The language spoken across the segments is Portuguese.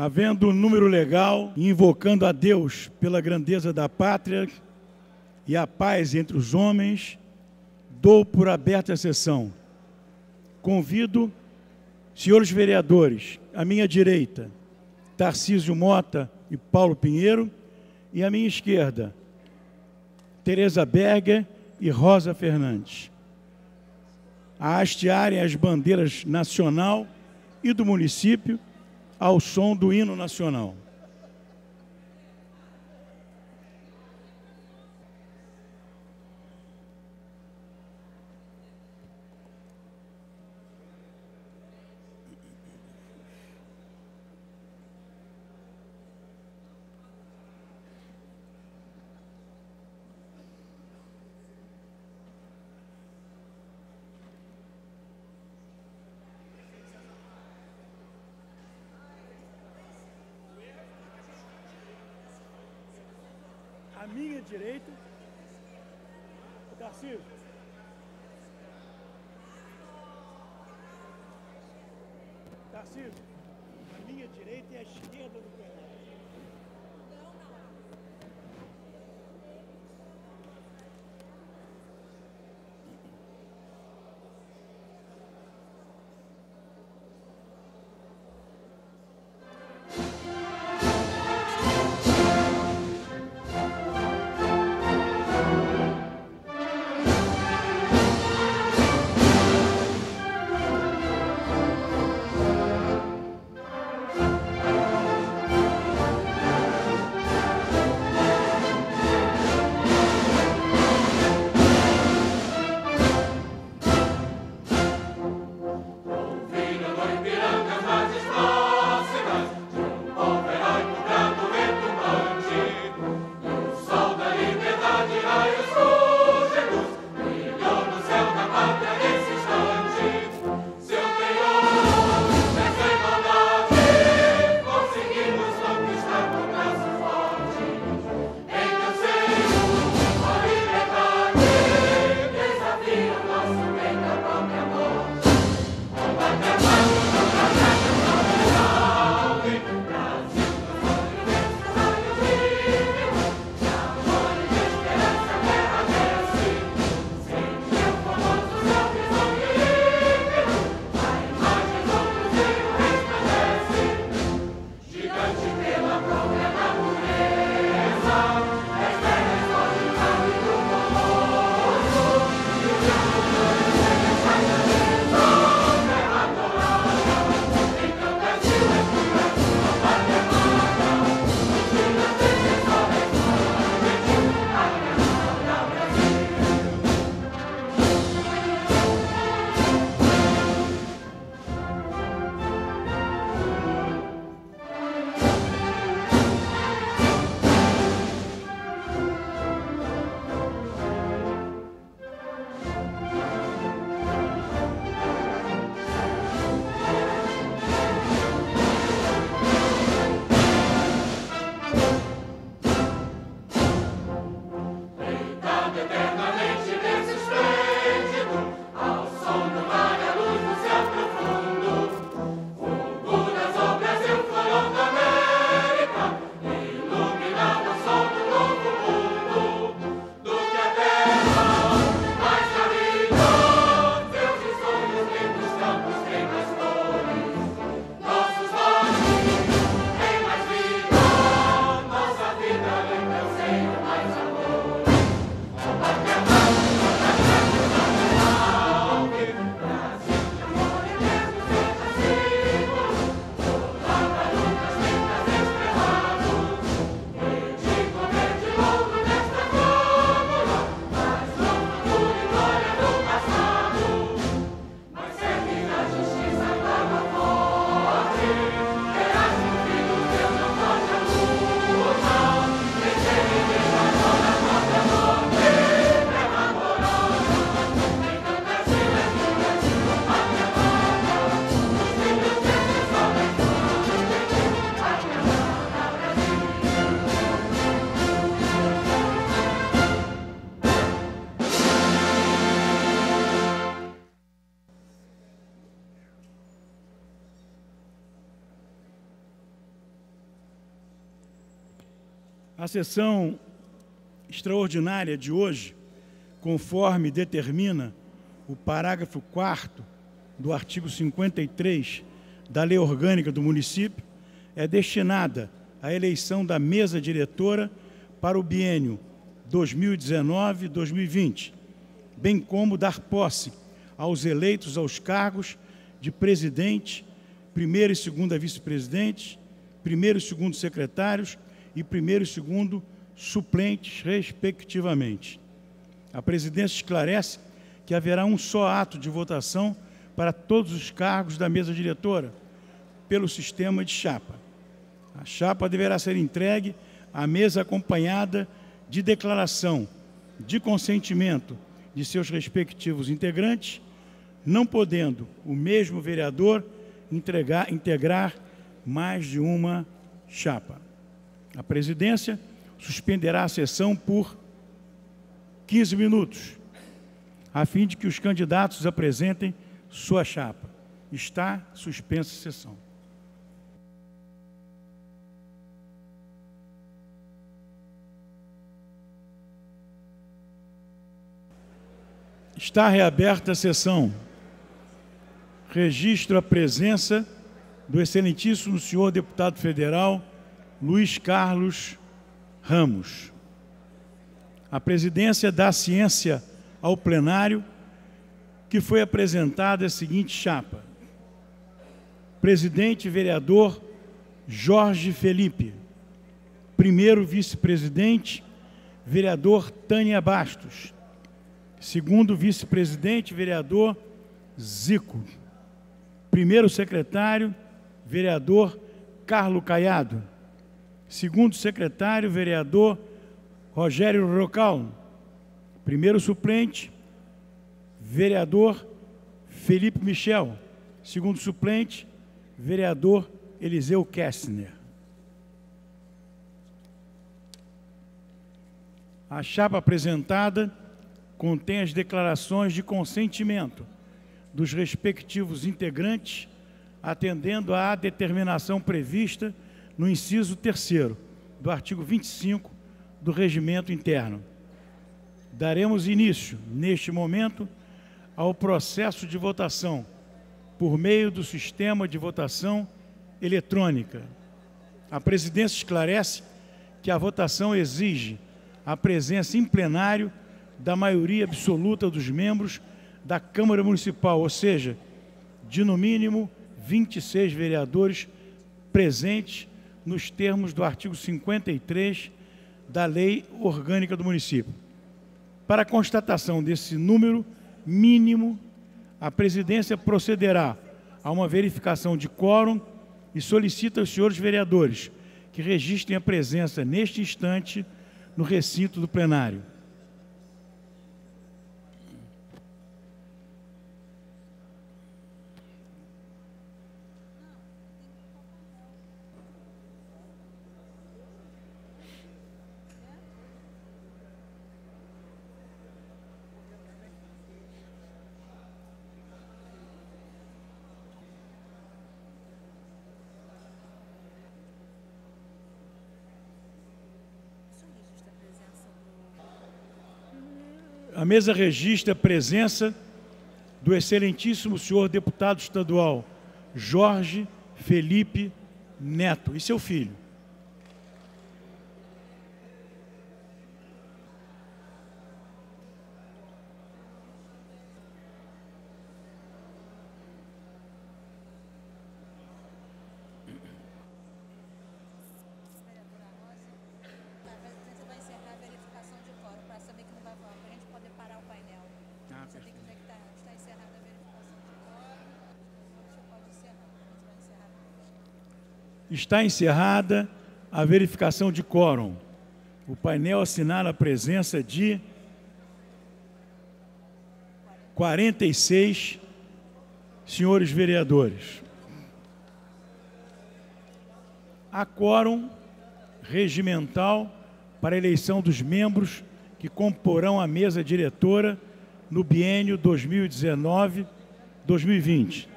Havendo um número legal e invocando a Deus pela grandeza da pátria e a paz entre os homens, dou por aberta a sessão. Convido, senhores vereadores, à minha direita, Tarcísio Mota e Paulo Pinheiro, e à minha esquerda, Tereza Berger e Rosa Fernandes, a hastearem as bandeiras nacional e do município ao som do hino nacional. À minha direita, o Tarcísio. Tarcísio, a minha direita e a esquerda do plenário. A sessão extraordinária de hoje, conforme determina o parágrafo 4º do artigo 53 da Lei Orgânica do Município, é destinada à eleição da mesa diretora para o biênio 2019-2020, bem como dar posse aos eleitos aos cargos de presidente, primeiro e segundo vice-presidente, primeiro e segundo secretários e primeiro e segundo suplentes, respectivamente. A presidência esclarece que haverá um só ato de votação para todos os cargos da mesa diretora, pelo sistema de chapa. A chapa deverá ser entregue à mesa acompanhada de declaração de consentimento de seus respectivos integrantes, não podendo o mesmo vereador integrar mais de uma chapa. A presidência suspenderá a sessão por 15 minutos, a fim de que os candidatos apresentem sua chapa. Está suspensa a sessão. Está reaberta a sessão. Registro a presença do excelentíssimo senhor deputado federal Luiz Carlos Ramos. A presidência dá ciência ao plenário que foi apresentada a seguinte chapa: presidente vereador Jorge Felipe, primeiro vice-presidente vereador Tânia Bastos, segundo vice-presidente vereador Zico, primeiro secretário vereador Carlos Caiado, segundo secretário vereador Rogério Rocal, primeiro suplente vereador Felipe Michel, segundo suplente vereador Eliseu Kessner. A chapa apresentada contém as declarações de consentimento dos respectivos integrantes, atendendo à determinação prevista no inciso 3º do artigo 25 do Regimento Interno. Daremos início, neste momento, ao processo de votação por meio do sistema de votação eletrônica. A presidência esclarece que a votação exige a presença em plenário da maioria absoluta dos membros da Câmara Municipal, ou seja, de no mínimo 26 vereadores presentes nos termos do artigo 53 da Lei Orgânica do Município. Para a constatação desse número mínimo, a presidência procederá a uma verificação de quórum e solicita aos senhores vereadores que registrem a presença neste instante no recinto do plenário. A mesa registra a presença do excelentíssimo senhor deputado estadual Jorge Felipe Neto e seu filho. Está encerrada a verificação de quórum. O painel assinala a presença de 46 senhores vereadores. Há quórum regimental para a eleição dos membros que comporão a mesa diretora no biênio 2019-2020.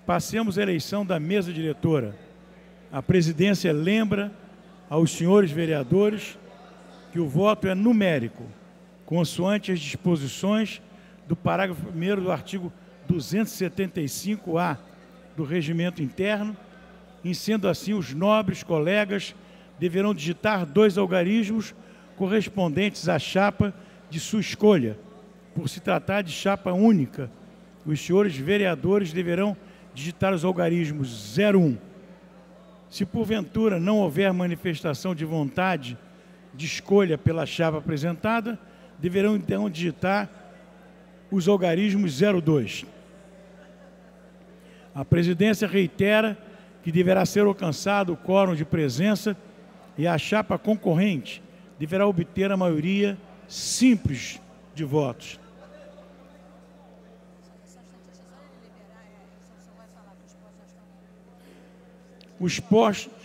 Passemos à eleição da mesa diretora. A presidência lembra aos senhores vereadores que o voto é numérico, consoante as disposições do parágrafo 1º do artigo 275-A do Regimento Interno, e sendo assim, os nobres colegas deverão digitar 2 algarismos correspondentes à chapa de sua escolha. Por se tratar de chapa única, os senhores vereadores deverão digitar os algarismos 01. Se porventura não houver manifestação de vontade de escolha pela chapa apresentada, deverão então digitar os algarismos 02. A presidência reitera que deverá ser alcançado o quórum de presença e a chapa concorrente deverá obter a maioria simples de votos. Os postos...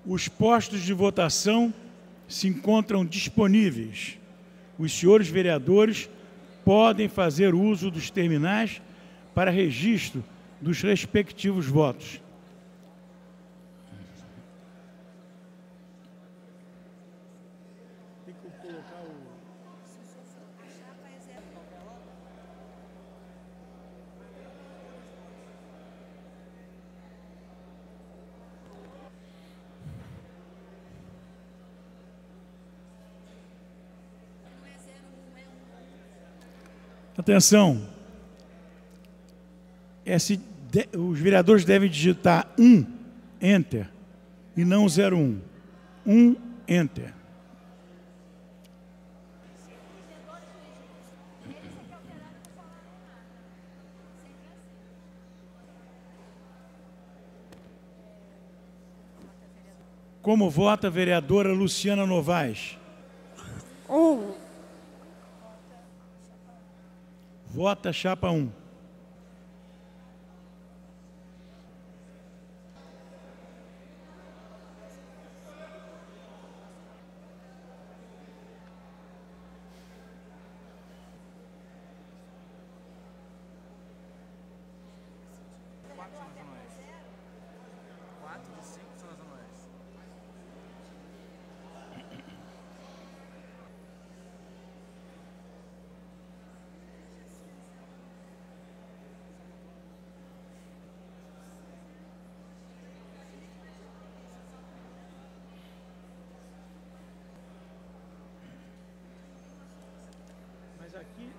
Os postos de votação se encontram disponíveis. Os senhores vereadores podem fazer uso dos terminais para registro dos respectivos votos. Tem que colocar o... Atenção, os vereadores devem digitar 1, Enter, e não 01. 1, Enter. Como vota a vereadora Luciana Novaes? 1. Vota chapa 1. Mas aqui...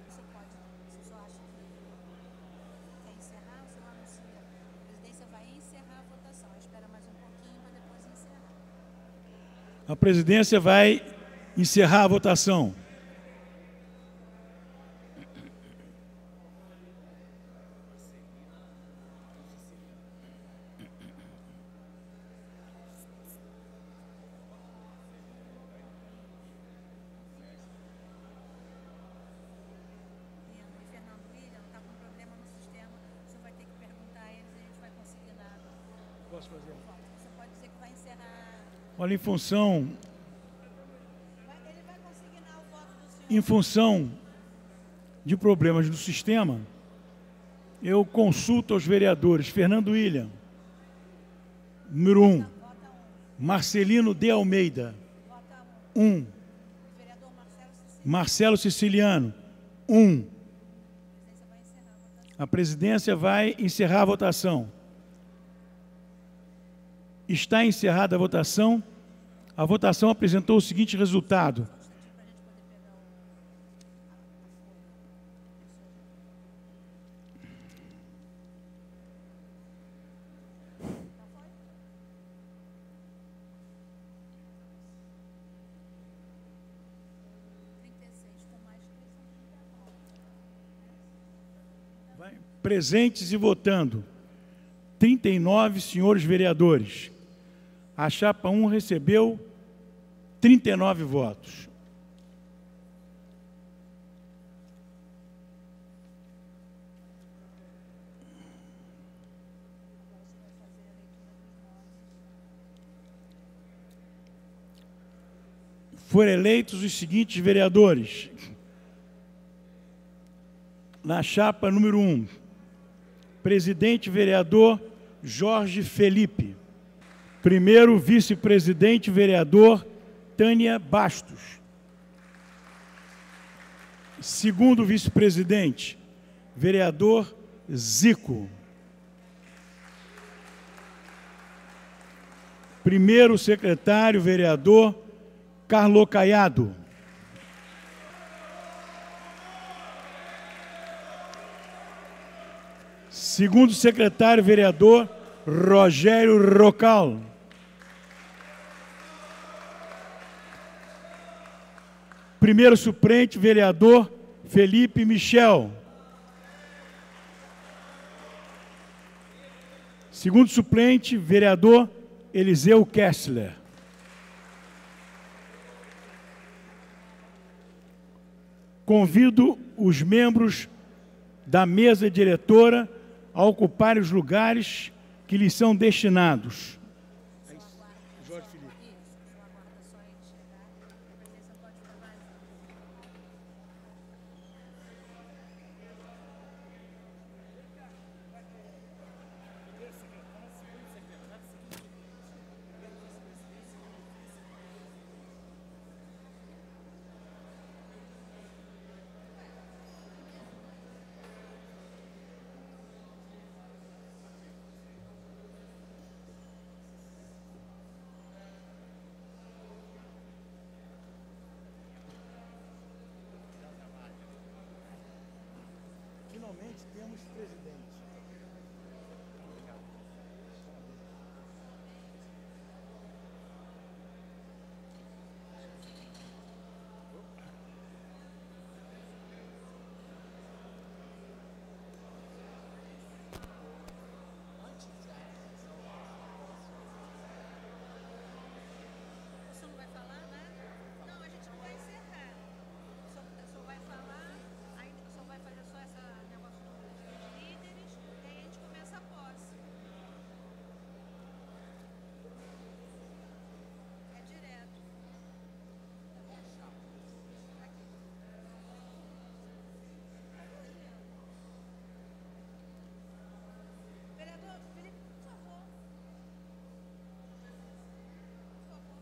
Você pode, você só acha que quer encerrar, o senhor anuncia. A presidência vai encerrar a votação. Espera mais um pouquinho para depois encerrar. A presidência vai encerrar a votação. Posso fazer? Você pode dizer que vai encerrar. Olha, em função... Ele vai consignar o voto do senhor. Em função de problemas do sistema, eu consulto aos vereadores Fernando William, número 1. Marcelino de Almeida, 1. Marcelo Siciliano, 1. A presidência vai encerrar a votação. Está encerrada a votação. A votação apresentou o seguinte resultado. Presentes e votando, 39 senhores vereadores. A chapa 1 recebeu 39 votos. foram eleitos os seguintes vereadores. Na chapa número 1, presidente vereador Jorge Felipe. Primeiro vice-presidente vereador Tânia Bastos. Segundo vice-presidente, vereador Zico. Primeiro secretário, vereador Carlos Caiado. Segundo secretário, vereador Rogério Rocal. Primeiro suplente, vereador Felipe Michel. Segundo suplente, vereador Eliseu Kessler. Convido os membros da mesa diretora a ocuparem os lugares que lhes são destinados. Jorge Felipe. Finalmente temos presidente. O senhor não vai falar, né? Não, a gente não vai encerrar. O senhor vai falar, aí o senhor vai fazer só esse negócio dos líderes, e aí a gente começa a posse. É direto. Aqui. Vereador Felipe, por favor. Por favor.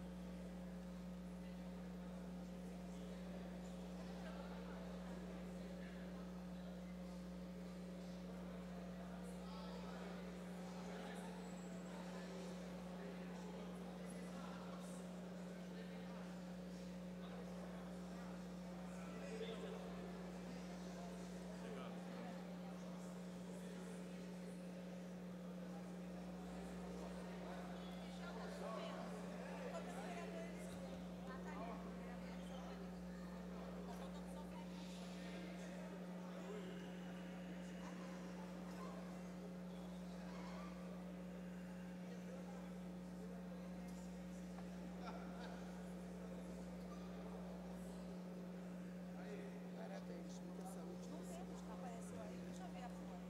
Apareceu aí, deixa eu ver a foto.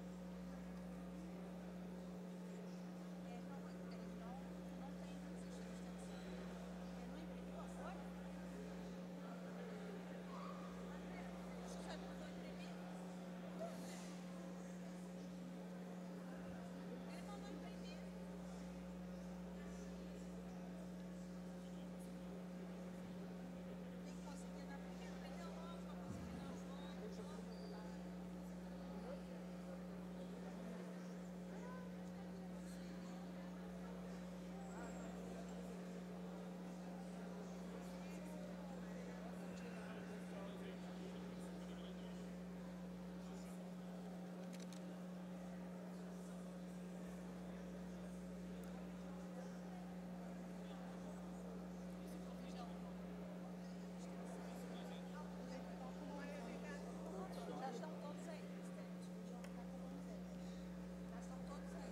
Ele não tem extensão. Ele não imprimiu a folha? Acho que só mandou imprimir. Ele mandou imprimir. Tem que conseguir na primeira, prender o nome para conseguir na foto. Já estão todos aí, presidente. Já estão todos aí.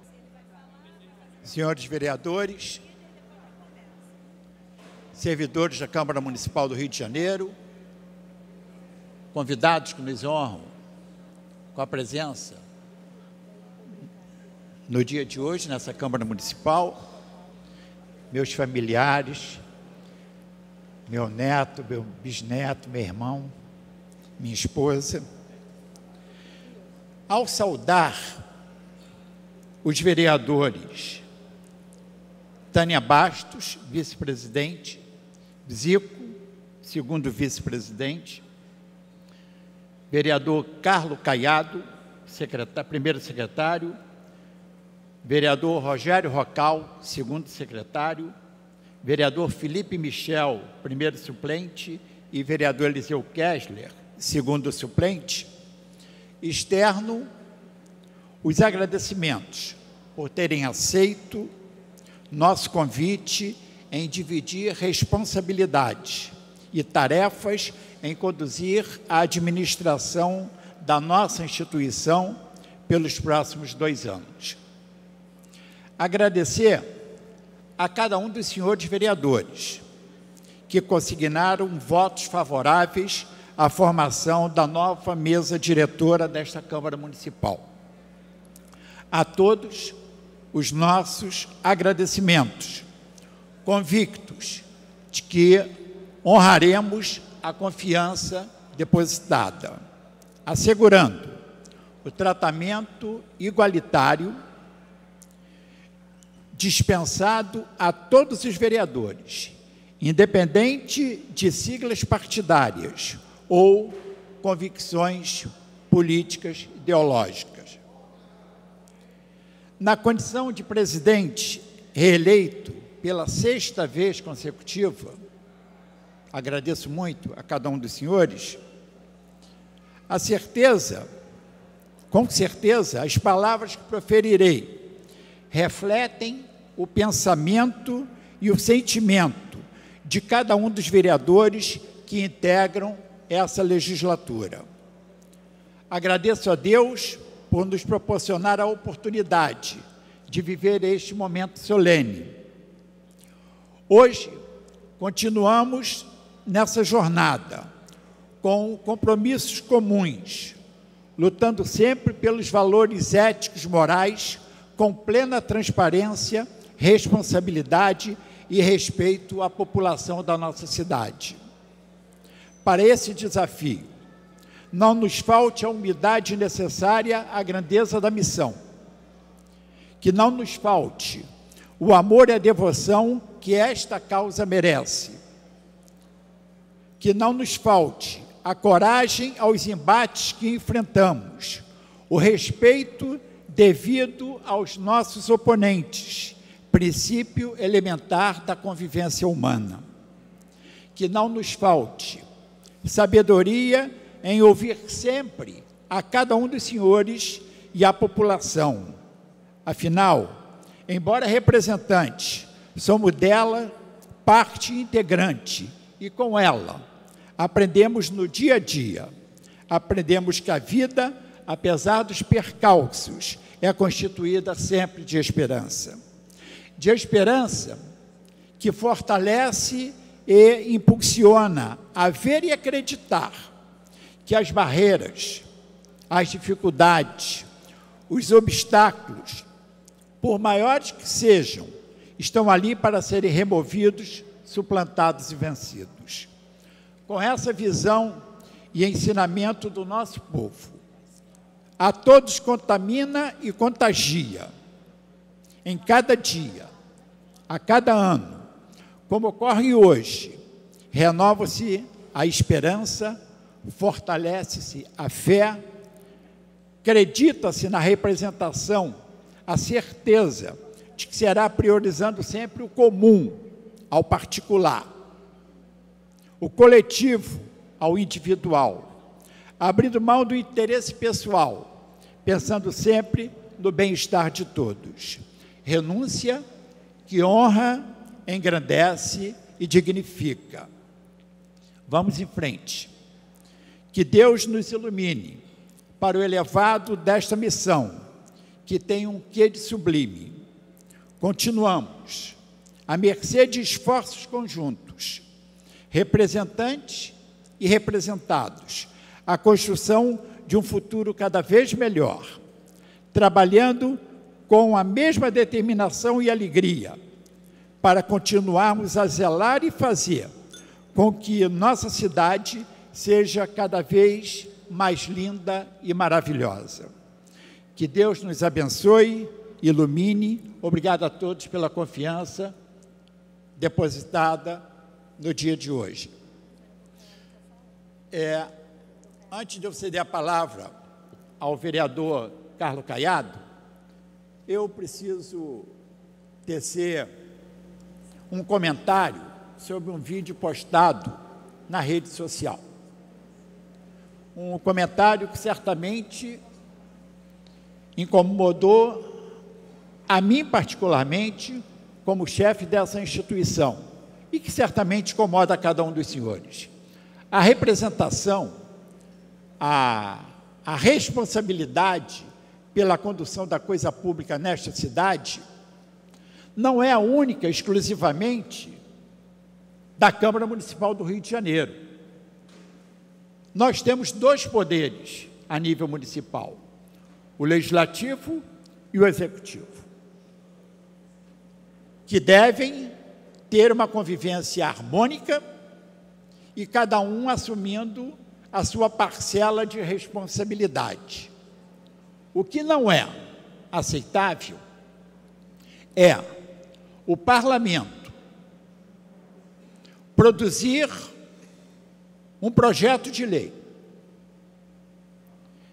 Se ele vai falar, vai fazer. Senhores vereadores, servidores da Câmara Municipal do Rio de Janeiro, convidados que nos honram com a presença no dia de hoje nessa Câmara Municipal, meus familiares, meu neto, meu bisneto, meu irmão, minha esposa. Ao saudar os vereadores Tânia Bastos, vice-presidente, Zico, segundo vice-presidente, vereador Carlos Caiado, primeiro secretário, vereador Rogério Rocal, segundo secretário, vereador Felipe Michel, primeiro suplente, e vereador Eliseu Kessler, segundo suplente. Externo, os agradecimentos por terem aceito nosso convite em dividir responsabilidades e tarefas em conduzir a administração da nossa instituição pelos próximos 2 anos. Agradecer a cada um dos senhores vereadores que consignaram votos favoráveis à formação da nova mesa diretora desta Câmara Municipal. A todos os nossos agradecimentos, convictos de que honraremos a confiança depositada, assegurando o tratamento igualitário dispensado a todos os vereadores, independente de siglas partidárias ou convicções políticas ideológicas. Na condição de presidente reeleito pela 6ª vez consecutiva, agradeço muito a cada um dos senhores, com certeza, as palavras que proferirei refletem o pensamento e o sentimento de cada um dos vereadores que integram essa legislatura. Agradeço a Deus por nos proporcionar a oportunidade de viver este momento solene. Hoje, continuamos nessa jornada, com compromissos comuns, lutando sempre pelos valores éticos morais, com plena transparência, responsabilidade e respeito à população da nossa cidade. Para esse desafio, não nos falte a humildade necessária à grandeza da missão, que não nos falte o amor e a devoção que esta causa merece, que não nos falte a coragem aos embates que enfrentamos, o respeito devido aos nossos oponentes, princípio elementar da convivência humana. Que não nos falte sabedoria em ouvir sempre a cada um dos senhores e a população. Afinal, embora representantes, somos dela parte integrante e com ela aprendemos no dia a dia. Aprendemos que a vida, apesar dos percalços, é constituída sempre de esperança. De esperança que fortalece e impulsiona a ver e acreditar que as barreiras, as dificuldades, os obstáculos, por maiores que sejam, estão ali para serem removidos, suplantados e vencidos. Com essa visão e ensinamento do nosso povo, a todos contamina e contagia, em cada dia, a cada ano, como ocorre hoje, renova-se a esperança, fortalece-se a fé, acredita-se na representação, a certeza de que será priorizando sempre o comum ao particular, o coletivo ao individual, abrindo mão do interesse pessoal, pensando sempre no bem-estar de todos. Renúncia que honra, engrandece e dignifica. Vamos em frente. Que Deus nos ilumine para o elevado desta missão, que tem um quê de sublime. Continuamos, à mercê de esforços conjuntos, representantes e representados, a construção de um futuro cada vez melhor, trabalhando com a mesma determinação e alegria, para continuarmos a zelar e fazer com que nossa cidade seja cada vez mais linda e maravilhosa. Que Deus nos abençoe, ilumine. Obrigado a todos pela confiança depositada no dia de hoje. Antes de eu ceder a palavra ao vereador Carlos Caiado, eu preciso tecer um comentário sobre um vídeo postado na rede social. Um comentário que certamente incomodou a mim particularmente como chefe dessa instituição e que certamente incomoda a cada um dos senhores. A representação, a responsabilidade pela condução da coisa pública nesta cidade não é a única, exclusivamente, da Câmara Municipal do Rio de Janeiro. Nós temos dois poderes a nível municipal, o Legislativo e o Executivo, que devem ter uma convivência harmônica e cada um assumindo a sua parcela de responsabilidade. O que não é aceitável é o parlamento produzir um projeto de lei,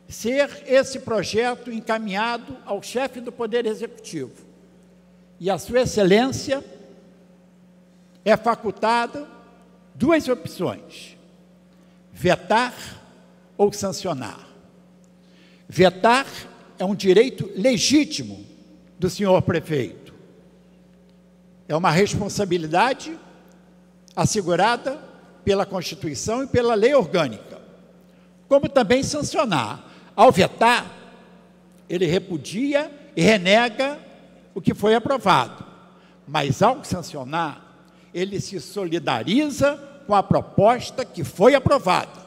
ser esse projeto encaminhado ao chefe do Poder Executivo e a sua excelência é facultada duas opções: vetar ou sancionar. Vetar é um direito legítimo do senhor prefeito. É uma responsabilidade assegurada pela Constituição e pela lei orgânica. Como também sancionar. Ao vetar, ele repudia e renega o que foi aprovado. Mas ao sancionar, ele se solidariza com a proposta que foi aprovada.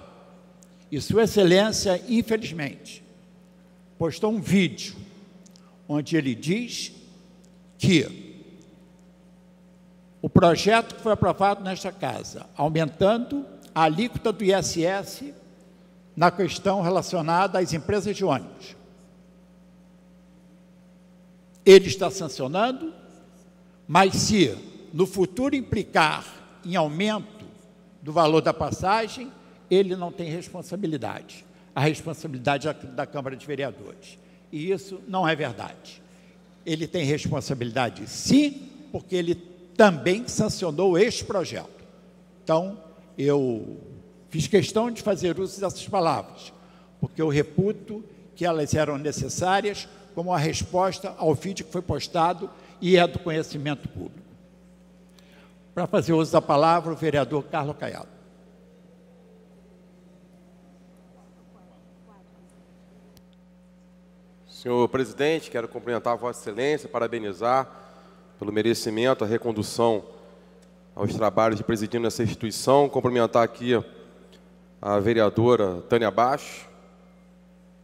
E Sua Excelência, infelizmente, postou um vídeo onde ele diz que o projeto que foi aprovado nesta casa, aumentando a alíquota do ISS na questão relacionada às empresas de ônibus, ele está sancionando, mas se no futuro implicar em aumento do valor da passagem, ele não tem responsabilidade. A responsabilidade é da Câmara de Vereadores. E isso não é verdade. Ele tem responsabilidade, sim, porque ele também sancionou este projeto. Então, eu fiz questão de fazer uso dessas palavras, porque eu reputo que elas eram necessárias como a resposta ao vídeo que foi postado e é do conhecimento público. Para fazer uso da palavra, o vereador Carlos Caiado. Senhor presidente, quero cumprimentar Vossa Excelência, parabenizar pelo merecimento, a recondução aos trabalhos de presidindo essa instituição, cumprimentar aqui a vereadora Tânia Baixo,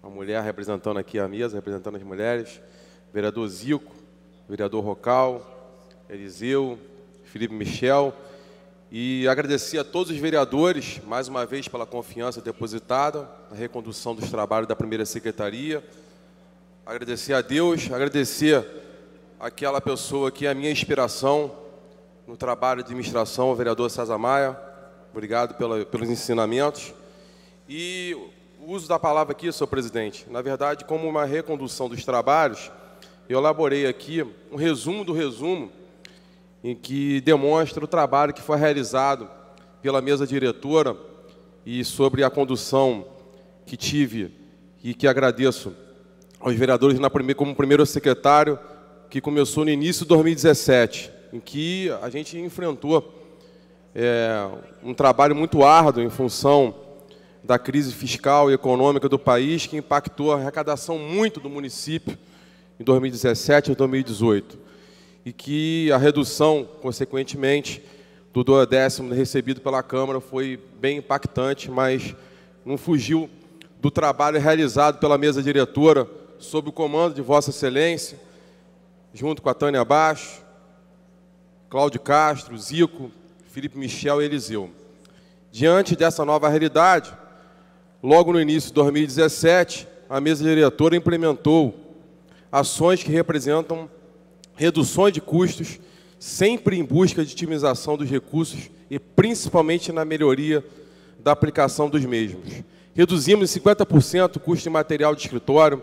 uma mulher representando aqui a mesa, representando as mulheres, vereador Zico, vereador Rocal, Eliseu, Felipe Michel, e agradecer a todos os vereadores, mais uma vez, pela confiança depositada na recondução dos trabalhos da primeira secretaria, agradecer a Deus, agradecer aquela pessoa que é a minha inspiração no trabalho de administração, o vereador César Maia. Obrigado pelos ensinamentos. E o uso da palavra aqui, senhor presidente, na verdade, como uma recondução dos trabalhos, eu elaborei aqui um resumo do resumo, em que demonstra o trabalho que foi realizado pela mesa diretora e sobre a condução que tive e que agradeço aos vereadores como primeiro secretário, que começou no início de 2017, em que a gente enfrentou um trabalho muito árduo em função da crise fiscal e econômica do país, que impactou a arrecadação muito do município em 2017 e 2018, e que a redução, consequentemente, do duodécimo recebido pela Câmara foi bem impactante, mas não fugiu do trabalho realizado pela mesa diretora, sob o comando de Vossa Excelência, junto com a Tânia Baixo, Cláudio Castro, Zico, Felipe Michel e Eliseu. Diante dessa nova realidade, logo no início de 2017, a mesa diretora implementou ações que representam reduções de custos, sempre em busca de otimização dos recursos e principalmente na melhoria da aplicação dos mesmos. Reduzimos em 50% o custo de material de escritório,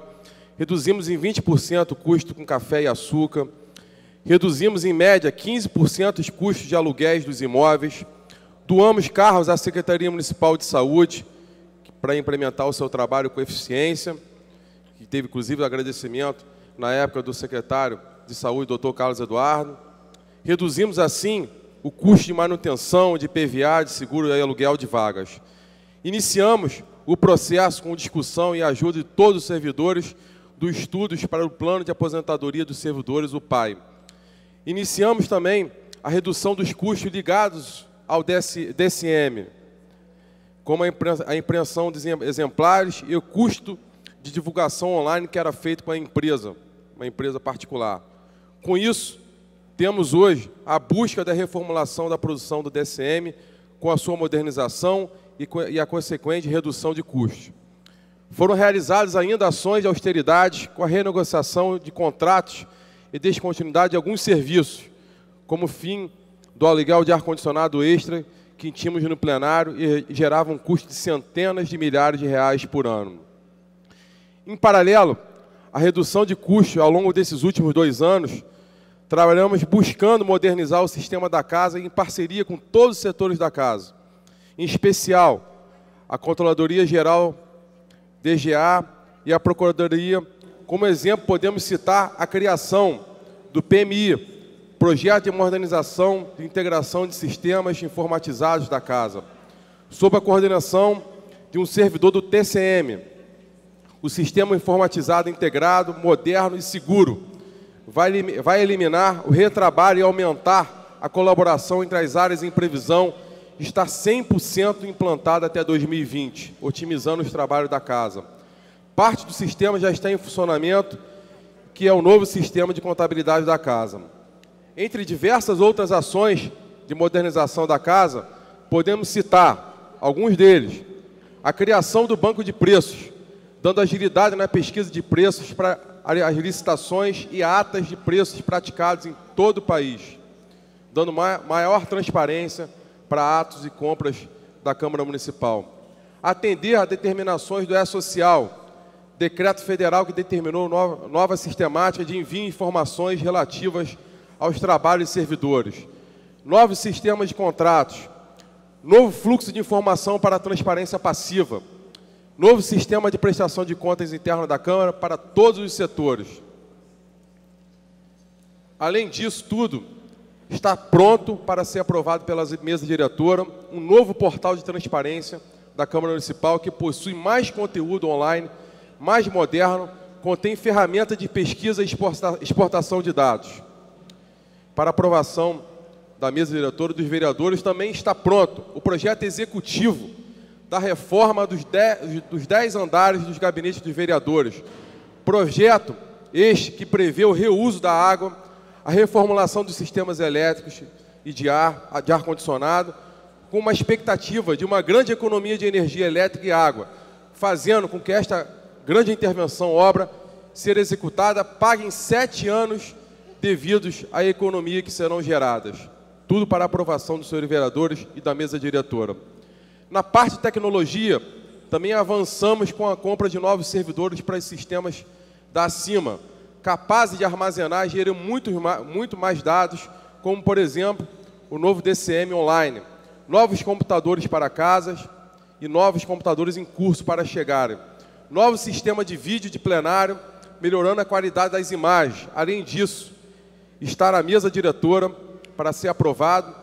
reduzimos em 20% o custo com café e açúcar, reduzimos em média 15% os custos de aluguéis dos imóveis, doamos carros à Secretaria Municipal de Saúde para implementar o seu trabalho com eficiência, que teve inclusive agradecimento na época do secretário de Saúde, doutor Carlos Eduardo. Reduzimos assim o custo de manutenção, de PVA, de seguro e aluguel de vagas. Iniciamos o processo com discussão e ajuda de todos os servidores dos estudos para o plano de aposentadoria dos servidores, o PAI. Iniciamos também a redução dos custos ligados ao DSM, como a impressão de exemplares e o custo de divulgação online que era feito com uma empresa particular. Com isso, temos hoje a busca da reformulação da produção do DSM com a sua modernização e a consequente redução de custos. Foram realizadas ainda ações de austeridade com a renegociação de contratos e descontinuidade de alguns serviços, como o fim do aluguel de ar-condicionado extra que tínhamos no plenário e gerava um custo de centenas de milhares de reais por ano. Em paralelo à redução de custos ao longo desses últimos 2 anos, trabalhamos buscando modernizar o sistema da casa em parceria com todos os setores da casa, em especial a Controladoria Geral, DGA e a Procuradoria. Como exemplo, podemos citar a criação do PMI, Projeto de Modernização e Integração de Sistemas Informatizados da Casa, sob a coordenação de um servidor do TCM. O Sistema Informatizado Integrado, Moderno e Seguro vai eliminar o retrabalho e aumentar a colaboração entre as áreas em previsão de estar 100% implantada até 2020, otimizando os trabalhos da casa. Parte do sistema já está em funcionamento, que é o novo sistema de contabilidade da casa. Entre diversas outras ações de modernização da casa, podemos citar alguns deles. A criação do banco de preços, dando agilidade na pesquisa de preços para as licitações e atas de preços praticados em todo o país, dando maior transparência para atos e compras da Câmara Municipal. Atender a determinações do E-Social, decreto federal que determinou nova sistemática de envio de informações relativas aos trabalhos e servidores, novos sistemas de contratos, novo fluxo de informação para a transparência passiva, novo sistema de prestação de contas interna da Câmara para todos os setores. Além disso tudo, está pronto para ser aprovado pela mesa diretora um novo portal de transparência da Câmara Municipal que possui mais conteúdo online, mais moderno, contém ferramenta de pesquisa e exportação de dados. Para aprovação da mesa diretora dos vereadores também está pronto o projeto executivo da reforma dos 10 andares dos gabinetes dos vereadores. Projeto este que prevê o reuso da água, a reformulação dos sistemas elétricos e de ar-condicionado, com uma expectativa de uma grande economia de energia elétrica e água, fazendo com que esta grande intervenção, obra, ser executada, pague em 7 anos devidos à economia que serão geradas. Tudo para a aprovação dos senhores vereadores e da mesa diretora. Na parte de tecnologia, também avançamos com a compra de novos servidores para os sistemas da Acima, capazes de armazenar e gerar muito mais dados, como, por exemplo, o novo DCM online, novos computadores para casas e novos computadores em curso para chegarem, novo sistema de vídeo de plenário, melhorando a qualidade das imagens. Além disso, está na mesa diretora para ser aprovado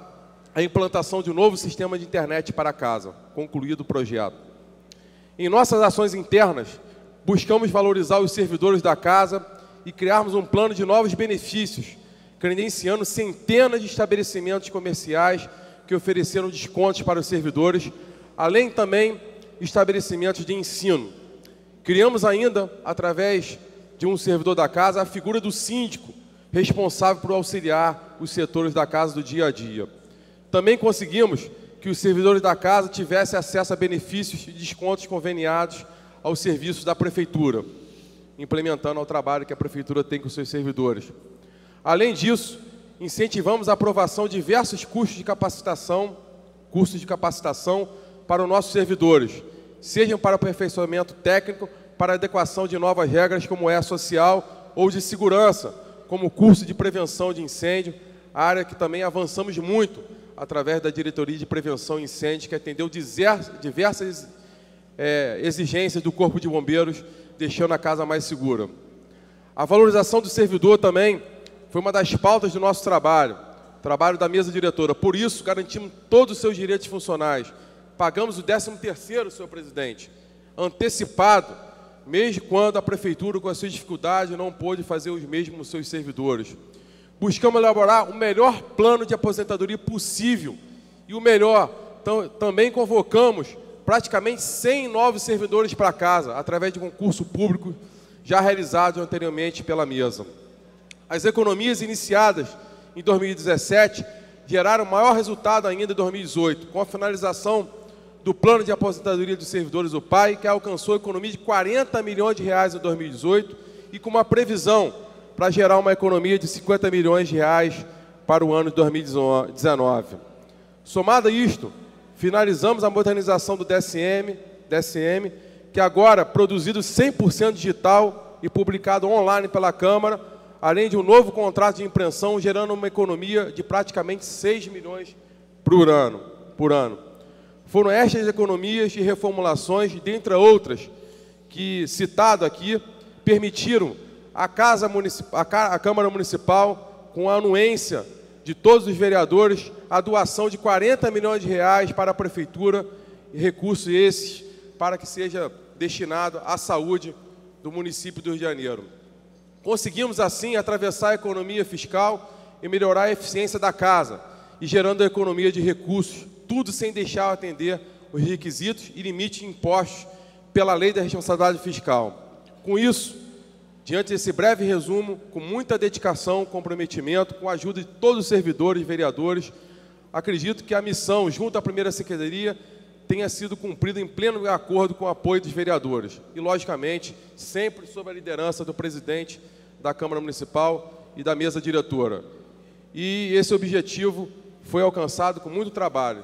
a implantação de um novo sistema de internet para a casa, concluído o projeto. Em nossas ações internas, buscamos valorizar os servidores da casa e criarmos um plano de novos benefícios, credenciando centenas de estabelecimentos comerciais que ofereceram descontos para os servidores, além também de estabelecimentos de ensino. Criamos ainda, através de um servidor da casa, a figura do síndico, responsável por auxiliar os setores da casa do dia a dia. Também conseguimos que os servidores da casa tivessem acesso a benefícios e descontos conveniados aos serviços da Prefeitura, implementando o trabalho que a Prefeitura tem com seus servidores. Além disso, incentivamos a aprovação de diversos cursos de capacitação para os nossos servidores, sejam para aperfeiçoamento técnico, para adequação de novas regras como é social ou de segurança, como o curso de prevenção de incêndio, área que também avançamos muito através da Diretoria de Prevenção e Incêndio, que atendeu diversas exigências do Corpo de Bombeiros, deixando a casa mais segura. A valorização do servidor também foi uma das pautas do nosso trabalho da mesa diretora. Por isso, garantimos todos os seus direitos funcionais. Pagamos o 13º, senhor presidente, antecipado, mesmo quando a Prefeitura, com as suas dificuldades, não pôde fazer os mesmos nos seus servidores. Buscamos elaborar o melhor plano de aposentadoria possível e o melhor, também convocamos praticamente 100 novos servidores para casa, através de concurso público já realizado anteriormente pela mesa. As economias iniciadas em 2017 geraram maior resultado ainda em 2018, com a finalização do plano de aposentadoria dos servidores do PAI, que alcançou a economia de 40 milhões de reais em 2018 e com uma previsão para gerar uma economia de 50 milhões de reais para o ano de 2019. Somado a isto, finalizamos a modernização do DSM, que agora produzido 100% digital e publicado online pela Câmara, além de um novo contrato de impressão, gerando uma economia de praticamente 6 milhões por ano. Foram estas economias e reformulações, dentre outras, que, citado aqui, permitiram a Câmara Municipal, com a anuência de todos os vereadores, a doação de 40 milhões de reais para a Prefeitura, e recursos esses para que seja destinado à saúde do município do Rio de Janeiro. Conseguimos, assim, atravessar a economia fiscal e melhorar a eficiência da casa, e gerando a economia de recursos, tudo sem deixar de atender os requisitos e limites impostos pela Lei da Responsabilidade Fiscal. Com isso, diante desse breve resumo, com muita dedicação, comprometimento, com a ajuda de todos os servidores e vereadores, acredito que a missão, junto à primeira secretaria, tenha sido cumprida em pleno acordo com o apoio dos vereadores. E, logicamente, sempre sob a liderança do presidente da Câmara Municipal e da mesa diretora. E esse objetivo foi alcançado com muito trabalho,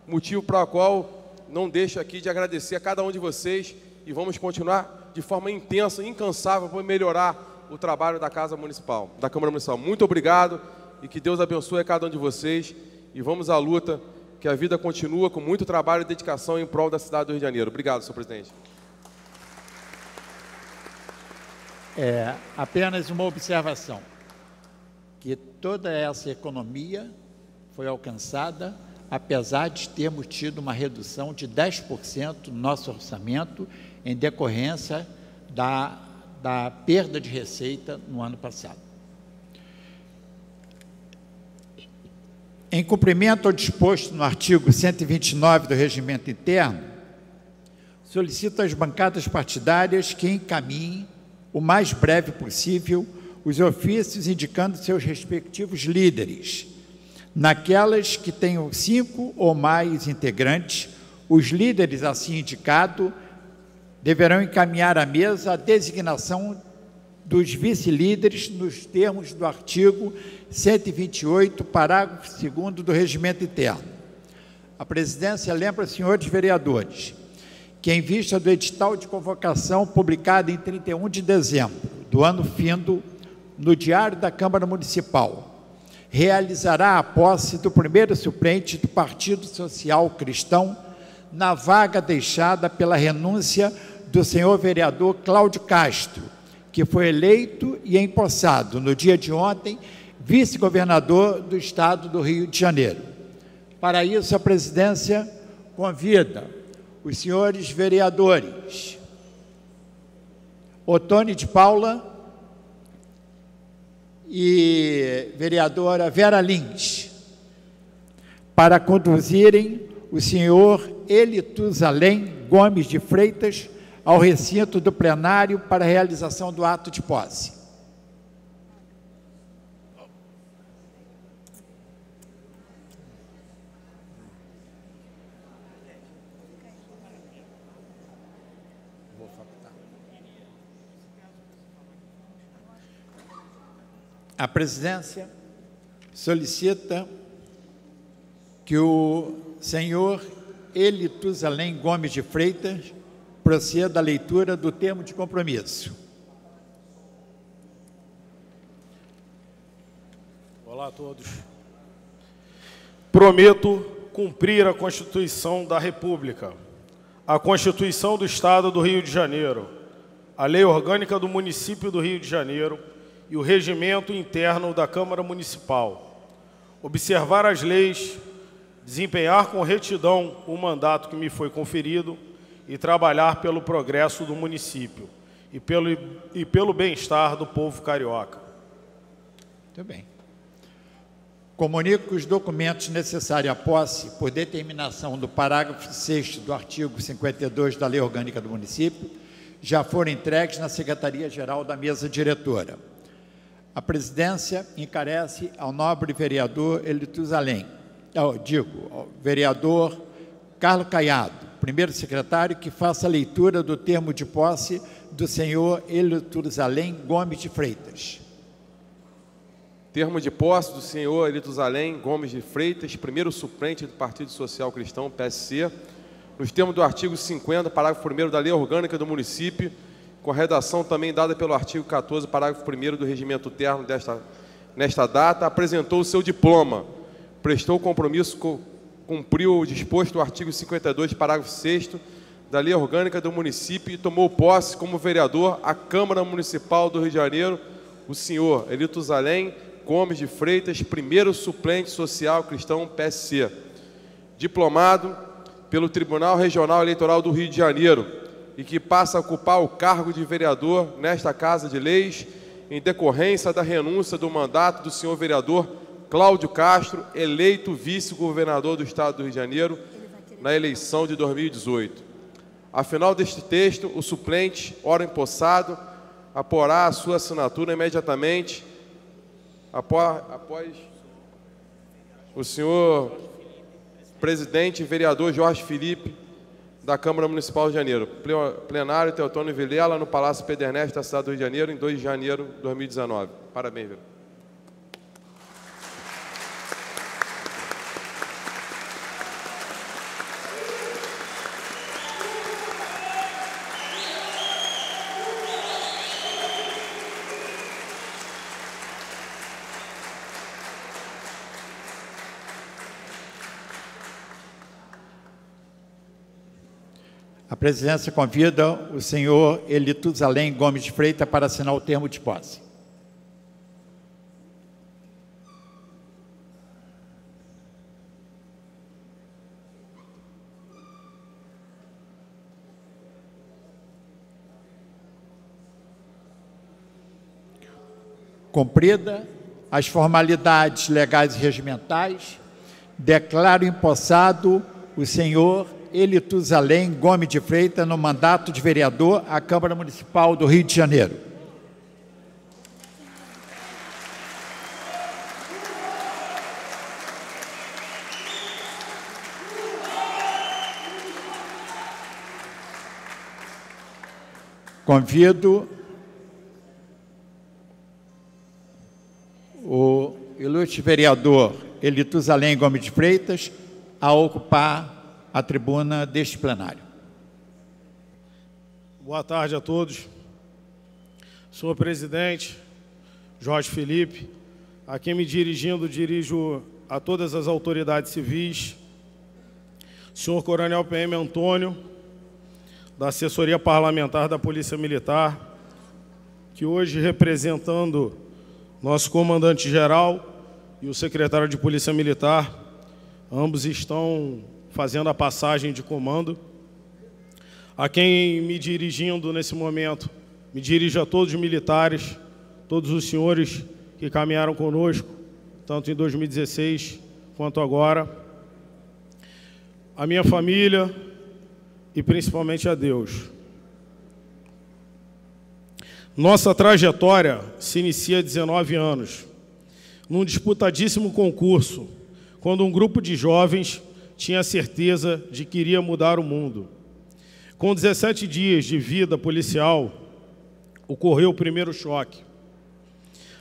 motivo para o qual não deixo aqui de agradecer a cada um de vocês e vamos continuar de forma intensa, incansável, para melhorar o trabalho da Casa Municipal, da Câmara Municipal. Muito obrigado e que Deus abençoe a cada um de vocês e vamos à luta, que a vida continua com muito trabalho e dedicação em prol da cidade do Rio de Janeiro. Obrigado, senhor presidente. Apenas uma observação, que toda essa economia foi alcançada apesar de termos tido uma redução de 10% no nosso orçamento em decorrência da perda de receita no ano passado. Em cumprimento ao disposto no artigo 129 do Regimento Interno, solicito às bancadas partidárias que encaminhem o mais breve possível os ofícios indicando seus respectivos líderes. Naquelas que tenham 5 ou mais integrantes, os líderes assim indicados deverão encaminhar à mesa a designação dos vice-líderes nos termos do artigo 128, parágrafo 2º do Regimento Interno. A presidência lembra, senhores vereadores, que em vista do edital de convocação publicado em 31 de dezembro do ano findo no Diário da Câmara Municipal, realizará a posse do primeiro suplente do Partido Social Cristão na vaga deixada pela renúncia do senhor vereador Cláudio Castro, que foi eleito e empossado no dia de ontem vice-governador do estado do Rio de Janeiro. Para isso, a presidência convida os senhores vereadores Otônio de Paula e vereadora Vera Lins para conduzirem o senhor Elitusalém Gomes de Freitas ao recinto do plenário para a realização do ato de posse. A presidência solicita que o senhor Elitusalém Gomes de Freitas proceda à leitura do termo de compromisso. Olá a todos. Prometo cumprir a Constituição da República, a Constituição do Estado do Rio de Janeiro, a Lei Orgânica do Município do Rio de Janeiro e o Regimento Interno da Câmara Municipal. Observar as leis, desempenhar com retidão o mandato que me foi conferido e trabalhar pelo progresso do município e pelo bem-estar do povo carioca. Muito bem. Comunico que os documentos necessários à posse, por determinação do parágrafo 6º do artigo 52 da Lei Orgânica do Município, já foram entregues na Secretaria-Geral da Mesa Diretora. A presidência encarece ao nobre vereador Elitusalém, ao vereador Carlos Caiado, primeiro secretário, que faça a leitura do termo de posse do senhor Elitusalém Gomes de Freitas. Termo de posse do senhor Elitusalém Gomes de Freitas, primeiro suplente do Partido Social Cristão, PSC, nos termos do artigo 50, parágrafo 1º da Lei Orgânica do Município, com a redação também dada pelo artigo 14, parágrafo 1º do Regimento Interno nesta data, apresentou o seu diploma, prestou compromisso, cumpriu o disposto do artigo 52, parágrafo 6º da Lei Orgânica do Município e tomou posse como vereador à Câmara Municipal do Rio de Janeiro, o senhor Elitusalém Gomes de Freitas, primeiro suplente social cristão PSC, diplomado pelo Tribunal Regional Eleitoral do Rio de Janeiro e que passa a ocupar o cargo de vereador nesta Casa de Leis em decorrência da renúncia do mandato do senhor vereador Cláudio Castro, eleito vice-governador do Estado do Rio de Janeiro na eleição de 2018. Afinal deste texto, o suplente, ora empossado, aporá a sua assinatura imediatamente após o senhor presidente e vereador Jorge Felipe, da Câmara Municipal de Janeiro. Plenário Teotônio Vilela, no Palácio Pederneiras da cidade do Rio de Janeiro, em 2 de janeiro de 2019. Parabéns, vereador. A presidência convida o senhor Elitusalém Gomes de Freitas para assinar o termo de posse. Cumprida as formalidades legais e regimentais, declaro empossado o senhor Elitusalém Gomes de Freitas no mandato de vereador à Câmara Municipal do Rio de Janeiro. Convido o ilustre vereador Elitusalém Gomes de Freitas a ocupar a tribuna deste plenário. Boa tarde a todos. Senhor presidente, Jorge Felipe, a quem me dirijo a todas as autoridades civis, senhor Coronel PM Antônio, da Assessoria Parlamentar da Polícia Militar, que hoje, representando nosso comandante-geral e o secretário de Polícia Militar, ambos estão fazendo a passagem de comando. A quem me dirigindo nesse momento, me dirijo a todos os militares, todos os senhores que caminharam conosco, tanto em 2016 quanto agora, a minha família e principalmente a Deus. Nossa trajetória se inicia há 19 anos, num disputadíssimo concurso, quando um grupo de jovens tinha certeza de que iria mudar o mundo. Com 17 dias de vida policial, ocorreu o primeiro choque.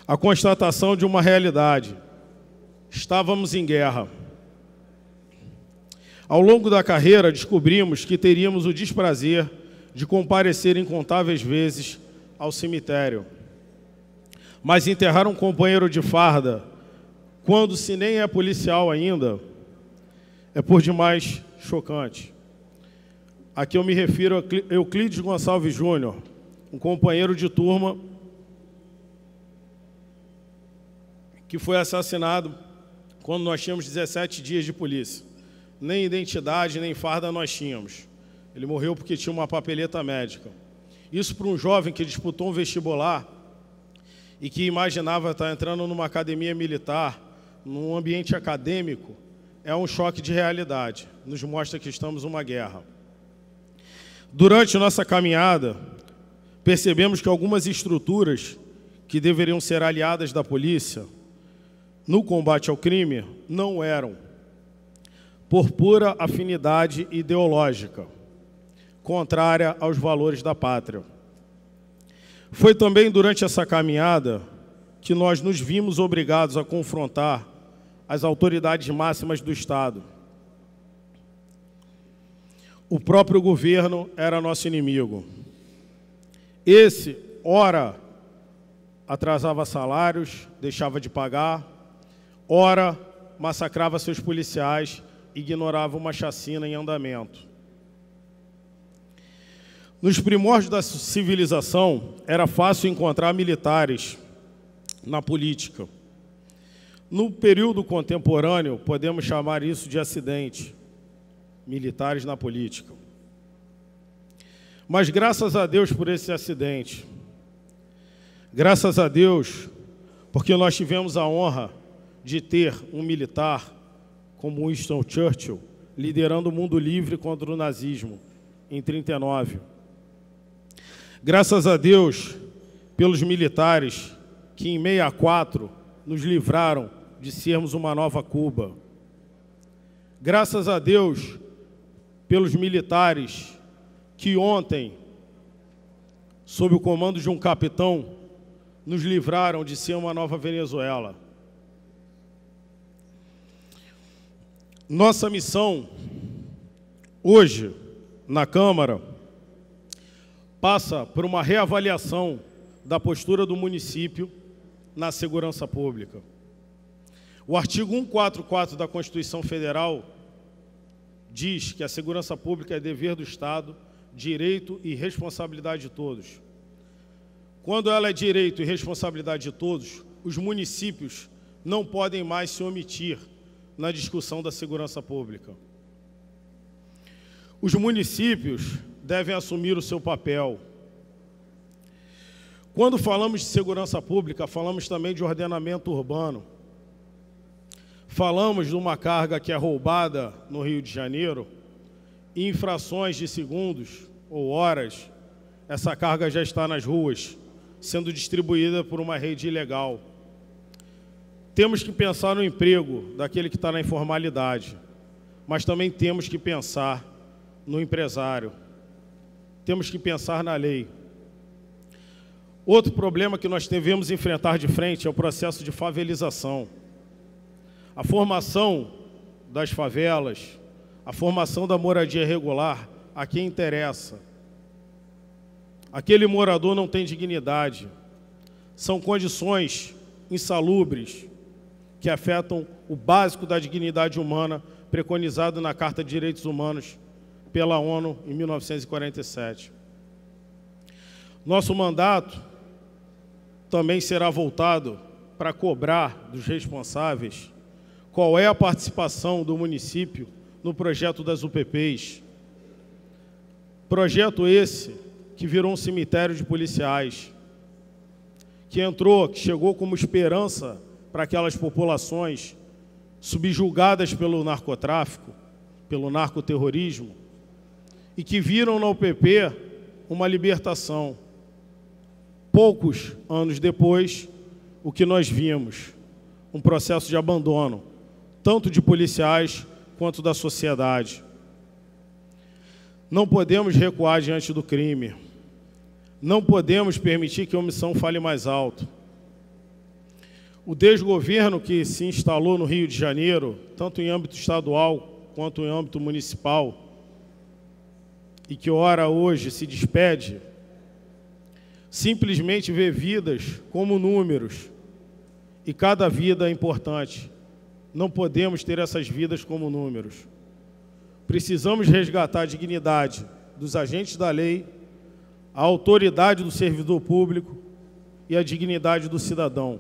a constatação de uma realidade. Estávamos em guerra. Ao longo da carreira, descobrimos que teríamos o desprazer de comparecer incontáveis vezes ao cemitério. Mas enterrar um companheiro de farda, quando se nem é policial ainda, é por demais chocante. Aqui eu me refiro a Euclides Gonçalves Júnior, um companheiro de turma que foi assassinado quando nós tínhamos 17 dias de polícia. Nem identidade, nem farda nós tínhamos. Ele morreu porque tinha uma papeleta médica. Isso para um jovem que disputou um vestibular e que imaginava estar entrando numa academia militar, num ambiente acadêmico, é um choque de realidade. Nos mostra que estamos numa guerra. Durante nossa caminhada, percebemos que algumas estruturas que deveriam ser aliadas da polícia no combate ao crime não eram, por pura afinidade ideológica, contrária aos valores da pátria. Foi também durante essa caminhada que nós nos vimos obrigados a confrontar as autoridades máximas do Estado. O próprio governo era nosso inimigo. Esse, ora, atrasava salários, deixava de pagar, ora, massacrava seus policiais, ignorava uma chacina em andamento. Nos primórdios da civilização, era fácil encontrar militares na política. No período contemporâneo, podemos chamar isso de acidente. Militares na política. Mas graças a Deus por esse acidente. Graças a Deus, porque nós tivemos a honra de ter um militar como Winston Churchill liderando o mundo livre contra o nazismo em 1939. Graças a Deus pelos militares que em 1964 nos livraram de sermos uma nova Cuba. Graças a Deus pelos militares que ontem, sob o comando de um capitão, nos livraram de ser uma nova Venezuela. Nossa missão, hoje, na Câmara, passa por uma reavaliação da postura do município na segurança pública. O artigo 144 da Constituição Federal diz que a segurança pública é dever do Estado, direito e responsabilidade de todos. Quando ela é direito e responsabilidade de todos, os municípios não podem mais se omitir na discussão da segurança pública. Os municípios devem assumir o seu papel. Quando falamos de segurança pública, falamos também de ordenamento urbano. Falamos de uma carga que é roubada no Rio de Janeiro, e infrações de segundos ou horas, essa carga já está nas ruas, sendo distribuída por uma rede ilegal. Temos que pensar no emprego daquele que está na informalidade, mas também temos que pensar no empresário. Temos que pensar na lei. Outro problema que nós devemos enfrentar de frente é o processo de favelização. A formação das favelas, a formação da moradia regular, a quem interessa. Aquele morador não tem dignidade. São condições insalubres que afetam o básico da dignidade humana preconizado na Carta de Direitos Humanos pela ONU em 1947. Nosso mandato também será voltado para cobrar dos responsáveis qual é a participação do município no projeto das UPPs. Projeto esse que virou um cemitério de policiais, que chegou como esperança para aquelas populações subjugadas pelo narcotráfico, pelo narcoterrorismo, e que viram na UPP uma libertação. Poucos anos depois, o que nós vimos, um processo de abandono, tanto de policiais quanto da sociedade. Não podemos recuar diante do crime. Não podemos permitir que a omissão fale mais alto. O desgoverno que se instalou no Rio de Janeiro, tanto em âmbito estadual quanto em âmbito municipal, e que ora hoje se despede, simplesmente vê vidas como números, e cada vida é importante. Não podemos ter essas vidas como números. Precisamos resgatar a dignidade dos agentes da lei, a autoridade do servidor público e a dignidade do cidadão.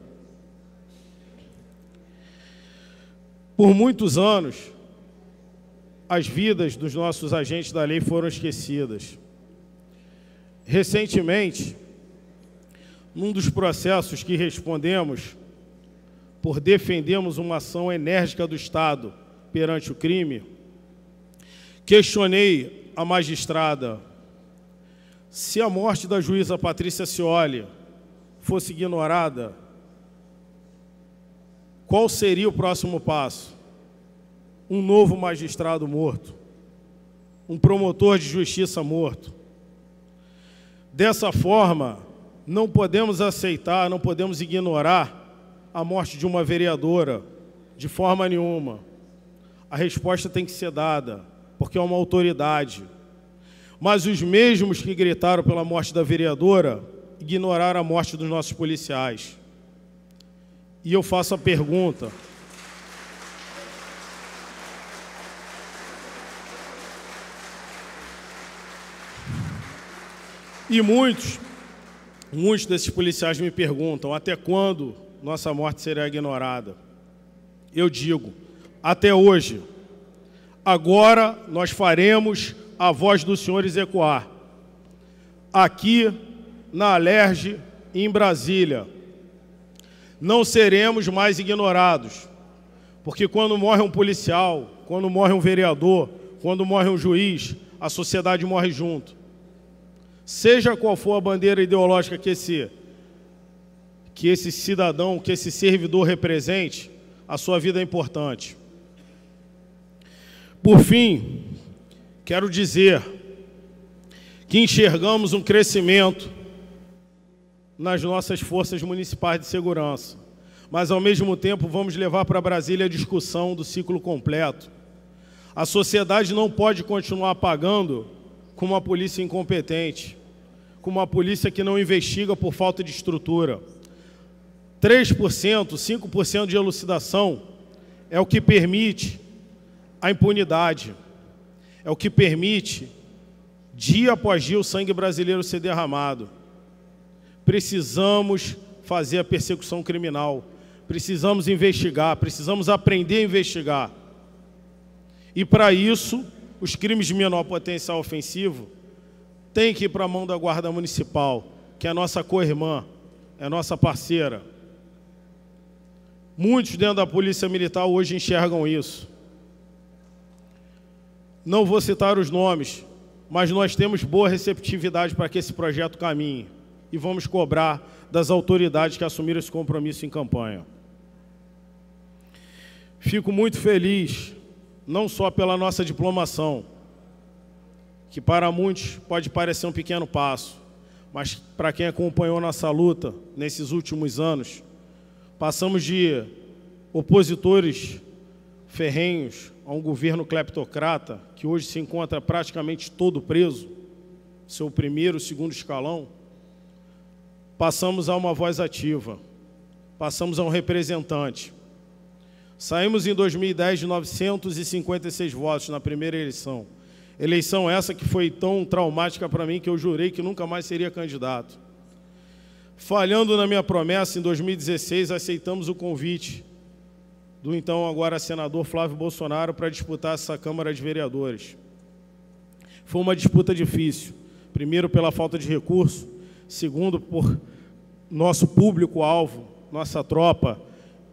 Por muitos anos, as vidas dos nossos agentes da lei foram esquecidas. Recentemente, num dos processos que respondemos por defendermos uma ação enérgica do Estado perante o crime, questionei a magistrada se a morte da juíza Patrícia Scioli fosse ignorada, qual seria o próximo passo? Um novo magistrado morto, um promotor de justiça morto. Dessa forma, não podemos aceitar, não podemos ignorar a morte de uma vereadora, de forma nenhuma. A resposta tem que ser dada, porque é uma autoridade. Mas os mesmos que gritaram pela morte da vereadora, ignoraram a morte dos nossos policiais. E eu faço a pergunta: e muitos desses policiais me perguntam até quando nossa morte será ignorada. Eu digo, até hoje. Agora nós faremos a voz dos senhores ecoar. Aqui na Alerj e em Brasília. Não seremos mais ignorados, porque quando morre um policial, quando morre um vereador, quando morre um juiz, a sociedade morre junto. Seja qual for a bandeira ideológica que esse cidadão, que esse servidor represente, a sua vida é importante. Por fim, quero dizer que enxergamos um crescimento nas nossas forças municipais de segurança, mas ao mesmo tempo vamos levar para Brasília a discussão do ciclo completo. A sociedade não pode continuar pagando com uma polícia incompetente, com uma polícia que não investiga por falta de estrutura. 3%, 5% de elucidação é o que permite a impunidade, é o que permite, dia após dia, o sangue brasileiro ser derramado. Precisamos fazer a persecução criminal, precisamos investigar, precisamos aprender a investigar. E, para isso, os crimes de menor potencial ofensivo têm que ir para a mão da Guarda Municipal, que é a nossa co-irmã, é a nossa parceira. Muitos dentro da Polícia Militar hoje enxergam isso. Não vou citar os nomes, mas nós temos boa receptividade para que esse projeto caminhe e vamos cobrar das autoridades que assumiram esse compromisso em campanha. Fico muito feliz, não só pela nossa diplomação, que para muitos pode parecer um pequeno passo, mas para quem acompanhou nossa luta nesses últimos anos, passamos de opositores ferrenhos a um governo cleptocrata, que hoje se encontra praticamente todo preso, seu primeiro, segundo escalão, passamos a uma voz ativa, passamos a um representante. Saímos em 2010 de 956 votos na primeira eleição. Eleição essa que foi tão traumática para mim que eu jurei que nunca mais seria candidato. Falhando na minha promessa, em 2016 aceitamos o convite do então agora senador Flávio Bolsonaro para disputar essa Câmara de Vereadores. Foi uma disputa difícil, primeiro pela falta de recurso, segundo por nosso público-alvo, nossa tropa,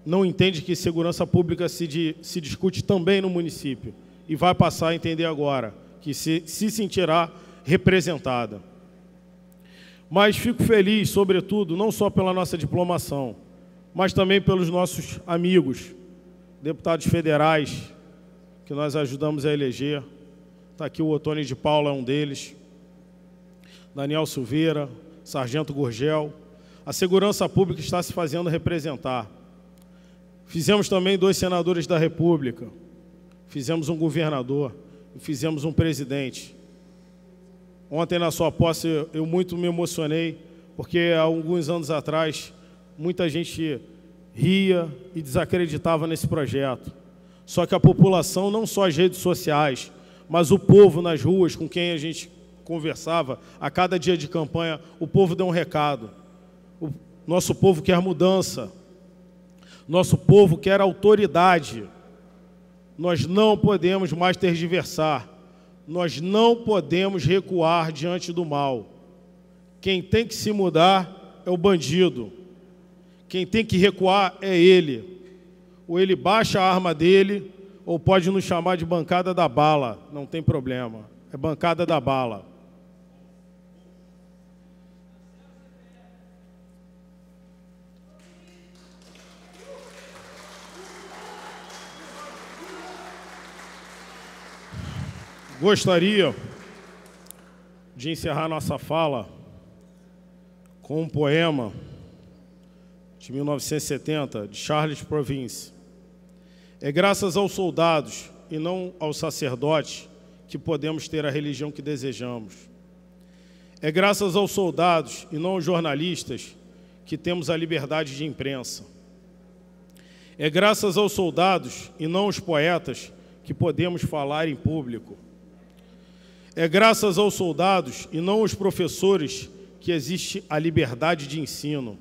não entende que segurança pública se discute também no município e vai passar a entender agora, que se sentirá representada. Mas fico feliz, sobretudo, não só pela nossa diplomação, mas também pelos nossos amigos, deputados federais, que nós ajudamos a eleger. Está aqui o Otônio de Paula, é um deles, Daniel Silveira, Sargento Gurgel. A segurança pública está se fazendo representar. Fizemos também 2 senadores da República, fizemos um governador e fizemos um presidente. Ontem, na sua posse, eu muito me emocionei, porque há alguns anos atrás, muita gente ria e desacreditava nesse projeto. Só que a população, não só as redes sociais, mas o povo nas ruas com quem a gente conversava, a cada dia de campanha, o povo deu um recado. O nosso povo quer mudança. Nosso povo quer autoridade. Nós não podemos mais tergiversar. Nós não podemos recuar diante do mal. Quem tem que se mudar é o bandido. Quem tem que recuar é ele. Ou ele baixa a arma dele, ou pode nos chamar de bancada da bala. Não tem problema. É bancada da bala. Gostaria de encerrar nossa fala com um poema de 1970, de Charles Province. É graças aos soldados e não aos sacerdotes que podemos ter a religião que desejamos. É graças aos soldados e não aos jornalistas que temos a liberdade de imprensa. É graças aos soldados e não aos poetas que podemos falar em público. É graças aos soldados e não aos professores que existe a liberdade de ensino.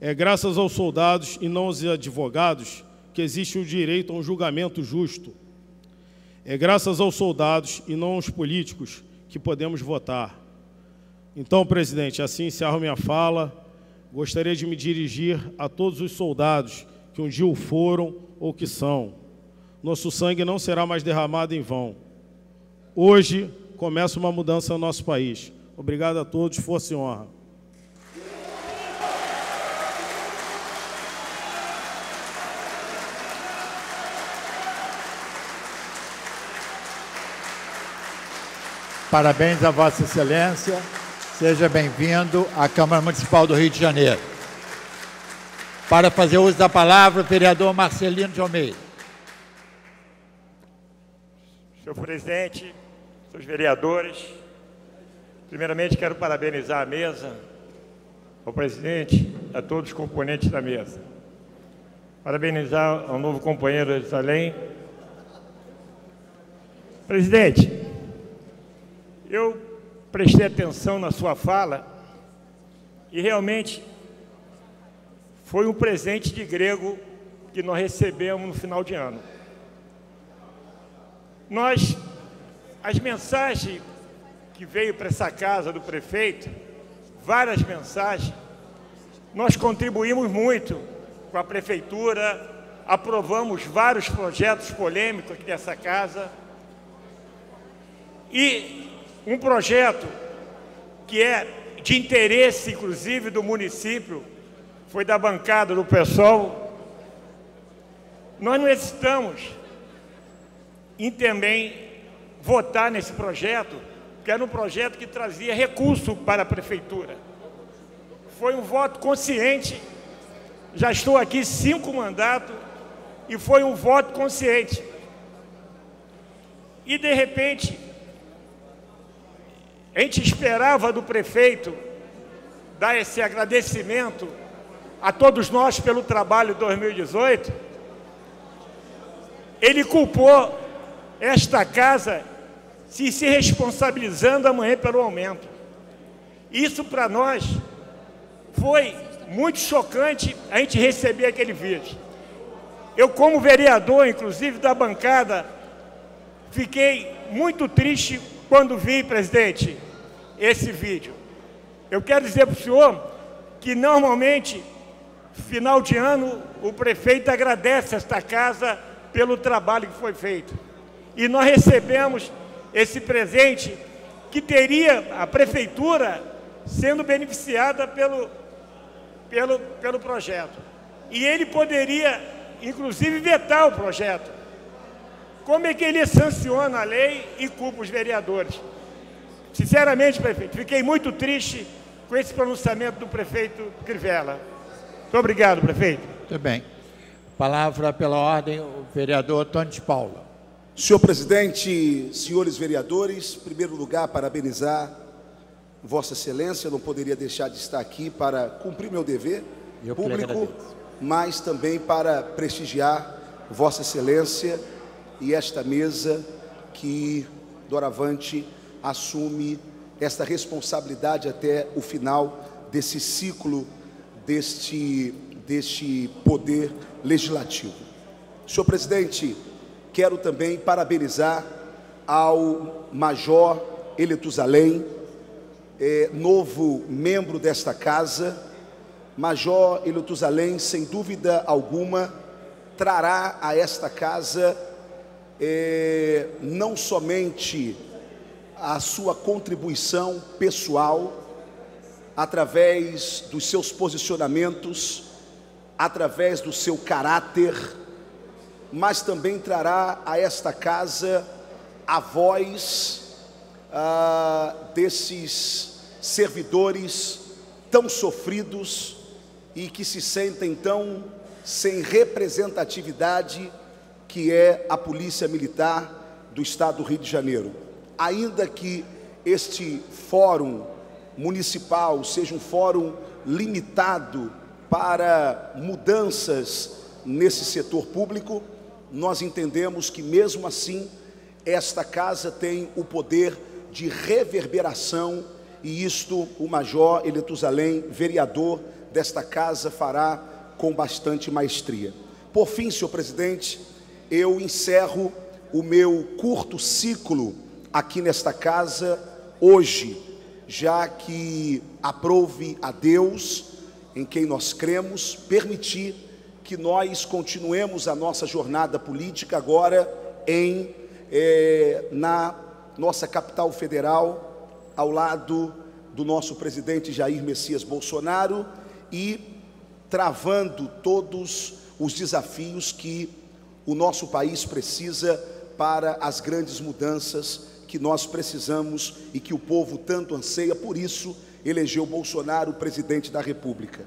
É graças aos soldados e não aos advogados que existe o direito a um julgamento justo. É graças aos soldados e não aos políticos que podemos votar. Então, presidente, assim encerro minha fala. Gostaria de me dirigir a todos os soldados que um dia o foram ou que são. Nosso sangue não será mais derramado em vão. Hoje começa uma mudança no nosso país. Obrigado a todos, força e honra. Parabéns a Vossa Excelência. Seja bem-vindo à Câmara Municipal do Rio de Janeiro. Para fazer uso da palavra, o vereador Marcelino de Almeida. Senhor presidente, senhores vereadores, primeiramente quero parabenizar a mesa, ao presidente, a todos os componentes da mesa. Parabenizar ao novo companheiro Jerusalém. Presidente, eu prestei atenção na sua fala e realmente foi um presente de grego que nós recebemos no final de ano. As mensagens que veio para essa casa do prefeito, várias mensagens, nós contribuímos muito com a prefeitura, aprovamos vários projetos polêmicos aqui nessa casa, e um projeto que é de interesse, inclusive, do município, foi da bancada do PSOL. Nós não hesitamos em também votar nesse projeto, que era um projeto que trazia recurso para a prefeitura. Foi um voto consciente, já estou aqui 5 mandatos, e foi um voto consciente. E, de repente, a gente esperava do prefeito dar esse agradecimento a todos nós pelo trabalho de 2018. Ele culpou esta casa se responsabilizando amanhã pelo aumento. Isso para nós foi muito chocante a gente receber aquele vídeo. Eu, como vereador, inclusive da bancada, fiquei muito triste quando vi, presidente, esse vídeo. Eu quero dizer para o senhor que normalmente, final de ano, o prefeito agradece esta casa pelo trabalho que foi feito. E nós recebemos esse presente que teria a prefeitura sendo beneficiada pelo projeto. E ele poderia, inclusive, vetar o projeto. Como é que ele sanciona a lei e culpa os vereadores? Sinceramente, prefeito, fiquei muito triste com esse pronunciamento do prefeito Crivella. Muito obrigado, prefeito. Muito bem. Palavra pela ordem, o vereador Antônio de Paula. Senhor presidente, senhores vereadores, em primeiro lugar, parabenizar Vossa Excelência. Eu não poderia deixar de estar aqui para cumprir meu dever público, mas também para prestigiar Vossa Excelência e esta mesa que, doravante, assume esta responsabilidade até o final desse ciclo, deste poder legislativo. Senhor presidente, quero também parabenizar ao Major Eletusalém, novo membro desta casa. Major Eletusalém, sem dúvida alguma, trará a esta casa não somente a sua contribuição pessoal, através dos seus posicionamentos, através do seu caráter, mas também trará a esta casa a voz desses servidores tão sofridos e que se sentem tão sem representatividade, que é a Polícia Militar do Estado do Rio de Janeiro. Ainda que este fórum municipal seja um fórum limitado para mudanças nesse setor público, nós entendemos que mesmo assim esta casa tem o poder de reverberação, e isto o Major Eletusalém, vereador desta casa, fará com bastante maestria. Por fim, senhor presidente, eu encerro o meu curto ciclo aqui nesta casa hoje, já que aprove a Deus, em quem nós cremos, permitir que nós continuemos a nossa jornada política agora na nossa capital federal, ao lado do nosso presidente Jair Messias Bolsonaro, e travando todos os desafios que o nosso país precisa para as grandes mudanças que nós precisamos e que o povo tanto anseia. Por isso elegeu Bolsonaro presidente da República.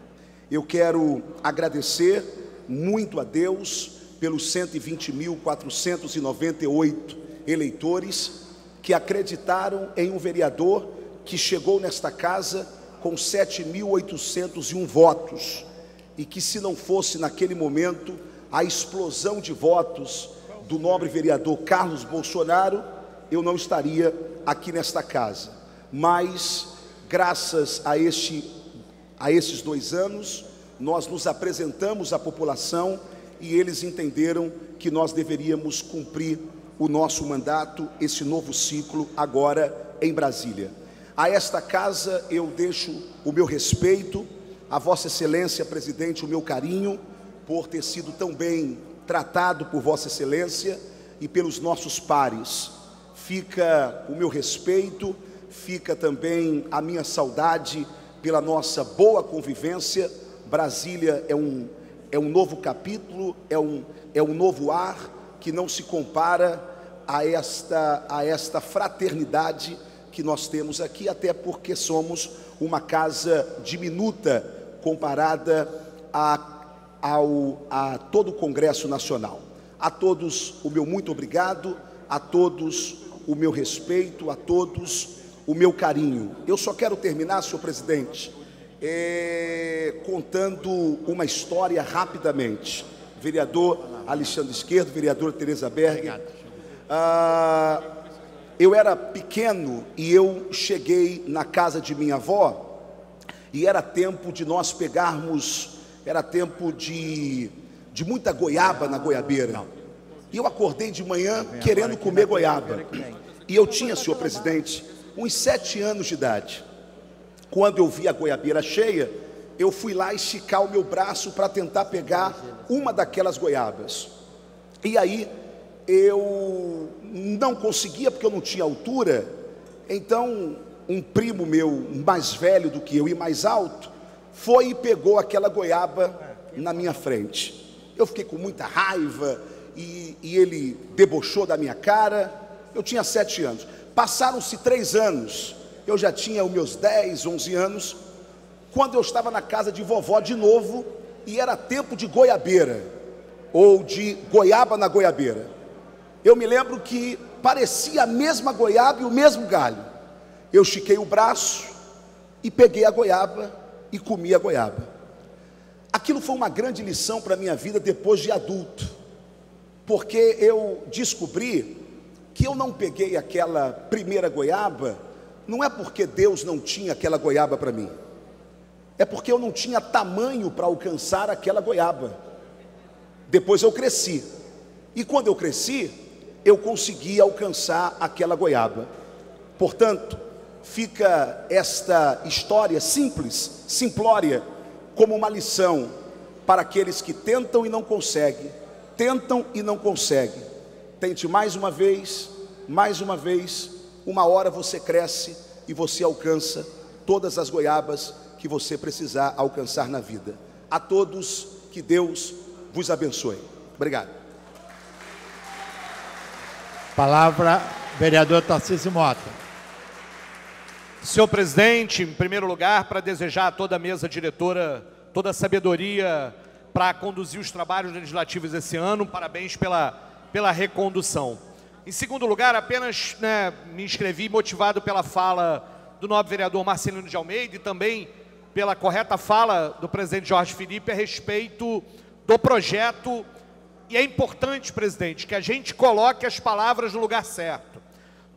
Eu quero agradecer muito a Deus pelos 120.498 eleitores que acreditaram em um vereador que chegou nesta casa com 7.801 votos, e que, se não fosse naquele momento a explosão de votos do nobre vereador Carlos Bolsonaro, eu não estaria aqui nesta casa. Mas graças a esses 2 anos, nós nos apresentamos à população e eles entenderam que nós deveríamos cumprir o nosso mandato, esse novo ciclo, agora em Brasília. A esta casa eu deixo o meu respeito, a Vossa Excelência, presidente, o meu carinho por ter sido tão bem tratado por Vossa Excelência e pelos nossos pares. Fica o meu respeito, fica também a minha saudade pela nossa boa convivência. Brasília é um novo capítulo, é um novo ar que não se compara a esta fraternidade que nós temos aqui, até porque somos uma casa diminuta comparada a todo o Congresso Nacional. A todos o meu muito obrigado, a todos o meu respeito, a todos o meu carinho. Eu só quero terminar, senhor presidente, contando uma história rapidamente. Vereador Alexandre Esquerdo, vereadora Tereza Berger. Eu era pequeno e eu cheguei na casa de minha avó, e era tempo de nós pegarmos, era tempo de muita goiaba na goiabeira. E eu acordei de manhã querendo comer goiaba. E eu tinha, senhor presidente, uns 7 anos de idade. Quando eu vi a goiabeira cheia, eu fui lá esticar o meu braço para tentar pegar uma daquelas goiabas. E aí eu não conseguia, porque eu não tinha altura. Então um primo meu, mais velho do que eu e mais alto, foi e pegou aquela goiaba na minha frente. Eu fiquei com muita raiva e ele debochou da minha cara. Eu tinha 7 anos. Passaram-se 3 anos, eu já tinha os meus 10, 11 anos, quando eu estava na casa de vovó de novo, e era tempo de goiabeira. ou de goiaba na goiabeira. Eu me lembro que parecia a mesma goiaba e o mesmo galho. Eu estiquei o braço e peguei a goiaba e comi a goiaba. Aquilo foi uma grande lição para a minha vida depois de adulto, porque eu descobri que eu não peguei aquela primeira goiaba, não é porque Deus não tinha aquela goiaba para mim, é porque eu não tinha tamanho para alcançar aquela goiaba. Depois eu cresci, e quando eu cresci, eu consegui alcançar aquela goiaba. Portanto, fica esta história simples, simplória, como uma lição para aqueles que tentam e não conseguem, Tente mais uma vez, uma hora você cresce e você alcança todas as goiabas que você precisar alcançar na vida. A todos, que Deus vos abençoe. Obrigado. Palavra, vereador Tarcísio Mota. Senhor presidente, em primeiro lugar, para desejar a toda a mesa diretora toda a sabedoria para conduzir os trabalhos legislativos esse ano, parabéns pela recondução. Em segundo lugar, apenas me inscrevi motivado pela fala do nobre vereador Marcelino de Almeida e também pela correta fala do presidente Jorge Felipe a respeito do projeto. E é importante, presidente, que a gente coloque as palavras no lugar certo.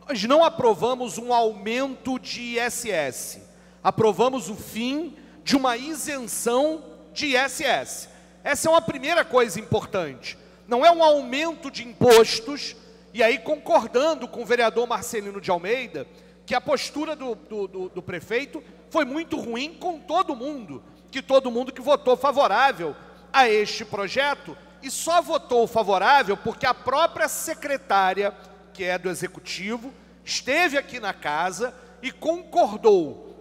Nós não aprovamos um aumento de ISS, aprovamos o fim de uma isenção de ISS. Essa é uma primeira coisa importante. Não é um aumento de impostos, e aí concordando com o vereador Marcelino de Almeida, que a postura do prefeito foi muito ruim com todo mundo que votou favorável a este projeto, e só votou favorável porque a própria secretária, que é do Executivo, esteve aqui na casa e concordou.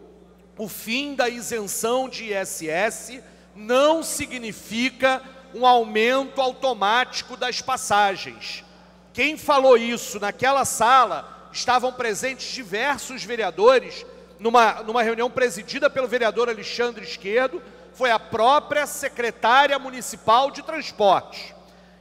O fim da isenção de ISS não significa um aumento automático das passagens. Quem falou isso naquela sala, estavam presentes diversos vereadores, numa reunião presidida pelo vereador Alexandre Esquerdo, foi a própria secretária municipal de transportes,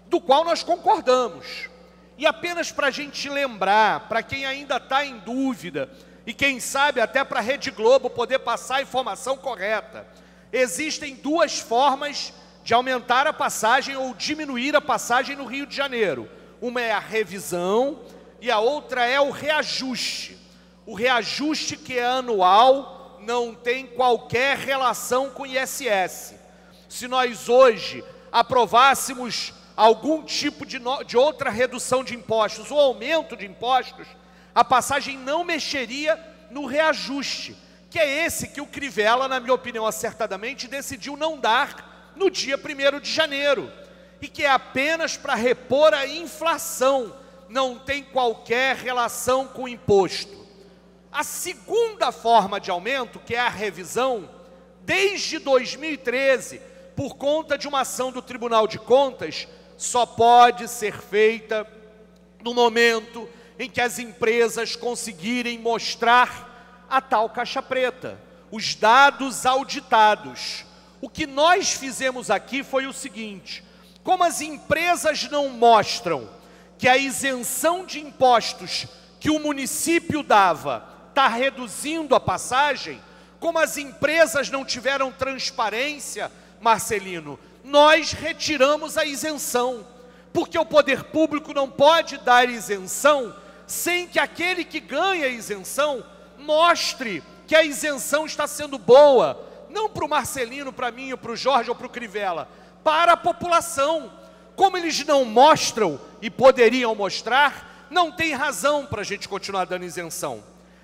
do qual nós concordamos. E apenas para a gente lembrar, para quem ainda está em dúvida, e quem sabe até para a Rede Globo poder passar a informação correta, existem duas formas de aumentar a passagem ou diminuir a passagem no Rio de Janeiro. Uma é a revisão e a outra é o reajuste. O reajuste, que é anual, não tem qualquer relação com ISS. Se nós hoje aprovássemos algum tipo de outra redução de impostos ou aumento de impostos, a passagem não mexeria no reajuste, que é esse que o Crivella, na minha opinião acertadamente, decidiu não dar no dia 1º de janeiro, e que é apenas para repor a inflação, não tem qualquer relação com o imposto. A segunda forma de aumento, que é a revisão, desde 2013, por conta de uma ação do Tribunal de Contas, só pode ser feita no momento em que as empresas conseguirem mostrar a tal caixa preta, os dados auditados. O que nós fizemos aqui foi o seguinte: como as empresas não mostram que a isenção de impostos que o município dava está reduzindo a passagem, como as empresas não tiveram transparência, Marcelino, nós retiramos a isenção, porque o poder público não pode dar isenção sem que aquele que ganha a isenção mostre que a isenção está sendo boa, não para o Marcelino, para mim, ou para o Jorge, ou para o Crivella, para a população. Como eles não mostram e poderiam mostrar, não tem razão para a gente continuar dando isenção.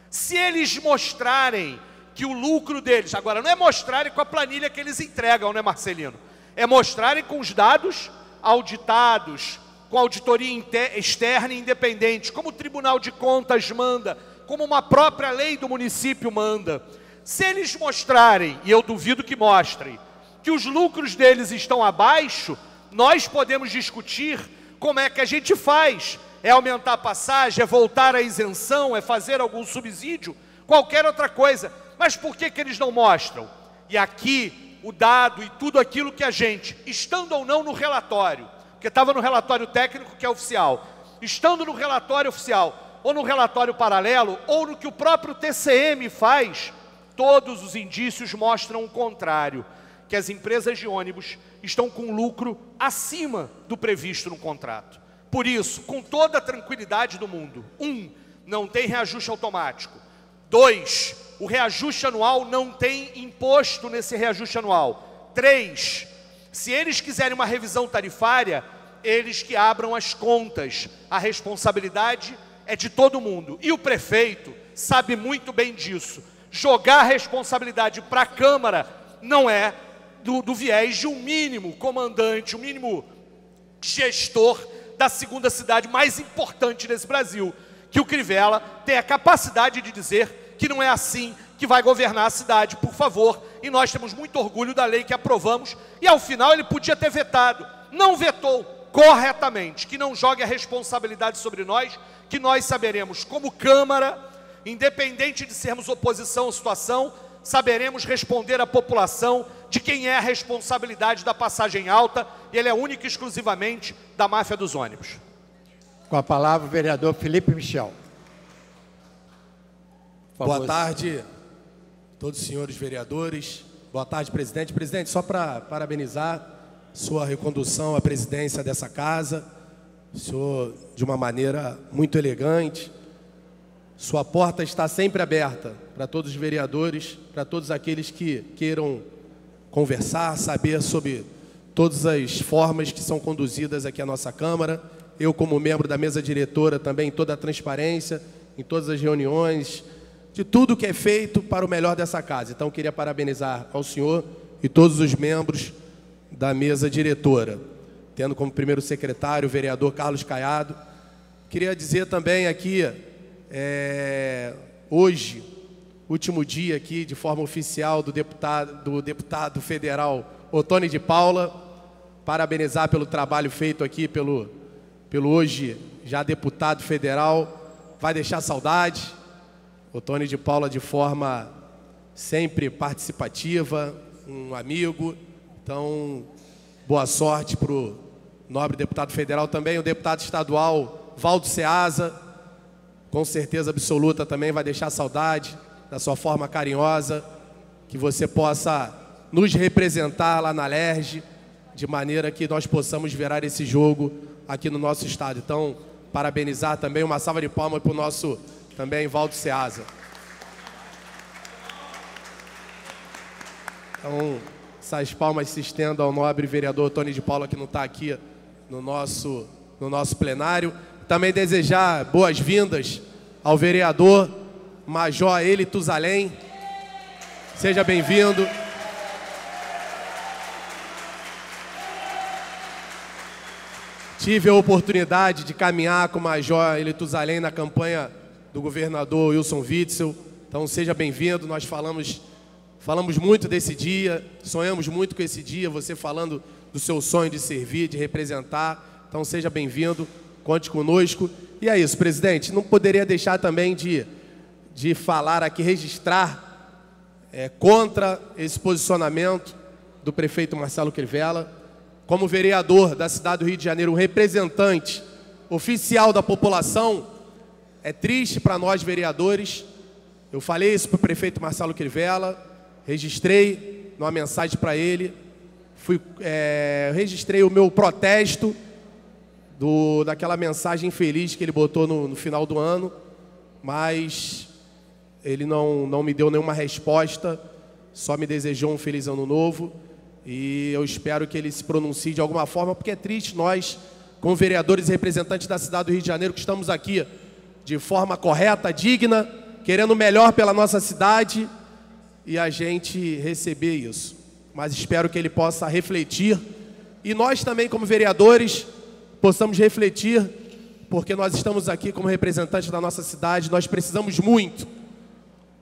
Se eles mostrarem que o lucro deles, agora não é mostrarem com a planilha que eles entregam, né, Marcelino? É mostrarem com os dados auditados, com auditoria externa e independente, como o Tribunal de Contas manda, como uma própria lei do município manda. Se eles mostrarem, e eu duvido que mostrem, que os lucros deles estão abaixo, nós podemos discutir como é que a gente faz. É aumentar a passagem, é voltar à isenção, é fazer algum subsídio, qualquer outra coisa. Mas por que eles não mostram? E aqui o dado e tudo aquilo que a gente, estando ou não no relatório, porque estava no relatório técnico que é oficial. Estando no relatório oficial, ou no relatório paralelo, ou no que o próprio TCM faz, todos os indícios mostram o contrário, que as empresas de ônibus estão com lucro acima do previsto no contrato. Por isso, com toda a tranquilidade do mundo, 1, não tem reajuste automático. 2, o reajuste anual não tem imposto nesse reajuste anual. 3, se eles quiserem uma revisão tarifária, eles que abram as contas. A responsabilidade é de todo mundo. E o prefeito sabe muito bem disso. Jogar a responsabilidade para a Câmara não é do viés de um mínimo comandante, um mínimo gestor da segunda cidade mais importante desse Brasil, que o Crivella tem a capacidade de dizer que não é assim que vai governar a cidade, por favor. E nós temos muito orgulho da lei que aprovamos, e ao final ele podia ter vetado, não vetou corretamente, que não jogue a responsabilidade sobre nós, que nós saberemos como Câmara, independente de sermos oposição à situação, saberemos responder à população de quem é a responsabilidade da passagem alta, e ele é única e exclusivamente da máfia dos ônibus. Com a palavra o vereador Felipe Michel. Boa tarde, todos os senhores vereadores. Boa tarde, presidente. Presidente, só para parabenizar sua recondução à presidência dessa casa. O senhor, de uma maneira muito elegante. Sua porta está sempre aberta para todos os vereadores, para todos aqueles que queiram conversar, saber sobre todas as formas que são conduzidas aqui à nossa Câmara. Eu, como membro da mesa diretora, também toda a transparência, em todas as reuniões, de tudo que é feito para o melhor dessa casa. Então, queria parabenizar ao senhor e todos os membros da mesa diretora, tendo como primeiro secretário o vereador Carlos Caiado. Queria dizer também aqui, hoje, último dia aqui, de forma oficial, do deputado federal Ottoni de Paula, parabenizar pelo trabalho feito aqui pelo hoje já deputado federal. Vai deixar saudade. Ottoni de Paula, de forma sempre participativa, um amigo. Então, boa sorte para o nobre deputado federal também. O deputado estadual Valdo Ceasa, com certeza absoluta também vai deixar saudade, da sua forma carinhosa, que você possa nos representar lá na LERJ, de maneira que nós possamos virar esse jogo aqui no nosso estado. Então, parabenizar também, uma salva de palmas para o nosso também Valdo Ceasa. Então, essas palmas se estendam ao nobre vereador Ottoni de Paula, que não está aqui no nosso plenário. Também desejar boas-vindas ao vereador Major Eli Tuzalém. Seja bem-vindo. Tive a oportunidade de caminhar com o Major Eli Tuzalém na campanha do governador Wilson Witzel. Então, seja bem-vindo. Nós falamos muito desse dia, sonhamos muito com esse dia, você falando do seu sonho de servir, de representar. Então, seja bem-vindo, conte conosco. E é isso, presidente. Não poderia deixar também de falar aqui, registrar contra esse posicionamento do prefeito Marcelo Crivella. Como vereador da cidade do Rio de Janeiro, um representante oficial da população, é triste para nós vereadores. Eu falei isso para o prefeito Marcelo Crivella, registrei numa mensagem para ele, registrei o meu protesto daquela mensagem infeliz que ele botou no final do ano, mas ele não me deu nenhuma resposta, só me desejou um feliz ano novo, e eu espero que ele se pronuncie de alguma forma, porque é triste nós, como vereadores e representantes da cidade do Rio de Janeiro, que estamos aqui de forma correta, digna, querendo o melhor pela nossa cidade, e a gente receber isso. Mas espero que ele possa refletir, e nós também, como vereadores, possamos refletir, porque nós estamos aqui como representantes da nossa cidade, nós precisamos muito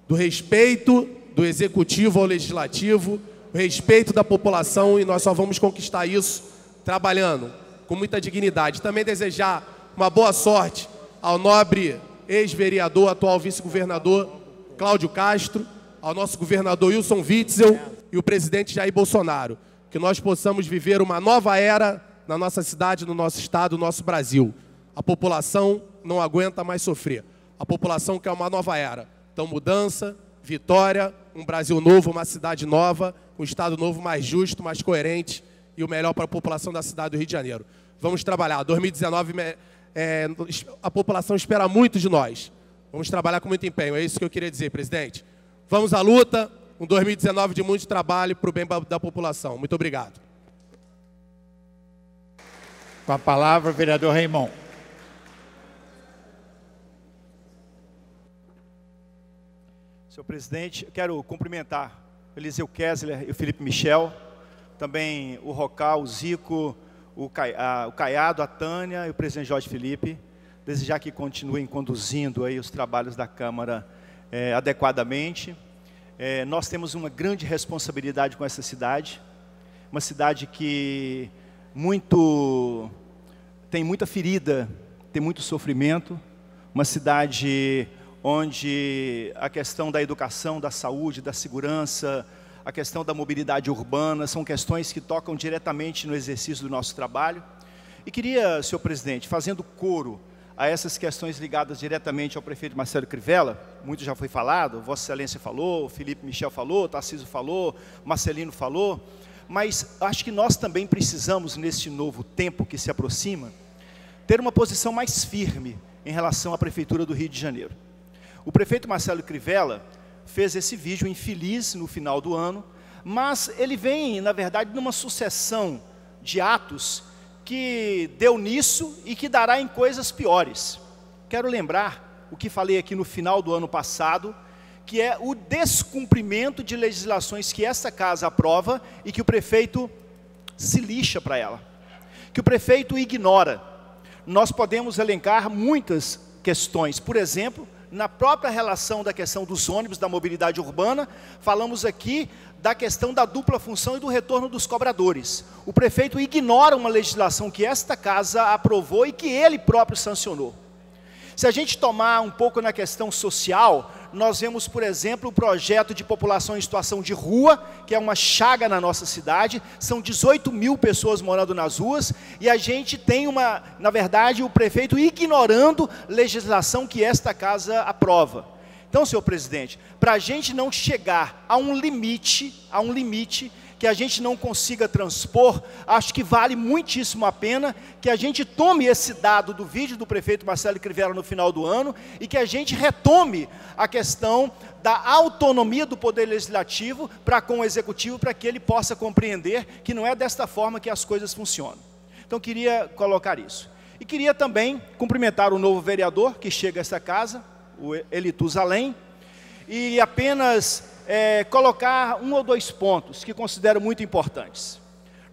do respeito do executivo ao legislativo, o respeito da população, e nós só vamos conquistar isso trabalhando com muita dignidade. Também desejar uma boa sorte ao nobre ex-vereador, atual vice-governador Cláudio Castro, ao nosso governador Wilson Witzel e o presidente Jair Bolsonaro. Que nós possamos viver uma nova era na nossa cidade, no nosso estado, no nosso Brasil. A população não aguenta mais sofrer. A população quer uma nova era. Então, mudança, vitória, um Brasil novo, uma cidade nova, um estado novo mais justo, mais coerente e o melhor para a população da cidade do Rio de Janeiro. Vamos trabalhar. 2019, a população espera muito de nós. Vamos trabalhar com muito empenho. É isso que eu queria dizer, presidente. Vamos à luta. Um 2019 de muito trabalho para o bem da população. Muito obrigado. Com a palavra, o vereador Raimon. Senhor presidente, eu quero cumprimentar o Eliseu Kessler e o Felipe Michel, também o Rocal, o Zico, o Caiado, a Tânia e o presidente Jorge Felipe, desejar que continuem conduzindo aí os trabalhos da Câmara adequadamente. Nós temos uma grande responsabilidade com essa cidade, uma cidade que tem muita ferida, tem muito sofrimento, uma cidade onde a questão da educação, da saúde, da segurança, a questão da mobilidade urbana, são questões que tocam diretamente no exercício do nosso trabalho. E queria, senhor presidente, fazendo coro a essas questões ligadas diretamente ao prefeito Marcelo Crivella, muito já foi falado, Vossa Excelência falou, Felipe Michel falou, Tarcísio falou, Marcelino falou, mas acho que nós também precisamos, nesse novo tempo que se aproxima, ter uma posição mais firme em relação à Prefeitura do Rio de Janeiro. O prefeito Marcelo Crivella fez esse vídeo infeliz no final do ano, mas ele vem, na verdade, numa sucessão de atos que deu nisso e que dará em coisas piores. Quero lembrar o que falei aqui no final do ano passado, que é o descumprimento de legislações que essa casa aprova e que o prefeito se lixa para ela, que o prefeito ignora. Nós podemos elencar muitas questões, por exemplo, na própria relação da questão dos ônibus, da mobilidade urbana, falamos aqui da questão da dupla função e do retorno dos cobradores. O prefeito ignora uma legislação que esta casa aprovou e que ele próprio sancionou. Se a gente tomar um pouco na questão social, nós vemos, por exemplo, o projeto de população em situação de rua, que é uma chaga na nossa cidade, são 18 mil pessoas morando nas ruas, e a gente tem na verdade, o prefeito ignorando legislação que esta casa aprova. Então, senhor presidente, para a gente não chegar a um limite que a gente não consiga transpor, acho que vale muitíssimo a pena que a gente tome esse dado do vídeo do prefeito Marcelo Crivella no final do ano e que a gente retome a questão da autonomia do Poder Legislativo para com o Executivo, para que ele possa compreender que não é desta forma que as coisas funcionam. Então, queria colocar isso. E queria também cumprimentar o novo vereador que chega a esta casa, o Elitus Além, e apenas colocar um ou dois pontos que considero muito importantes.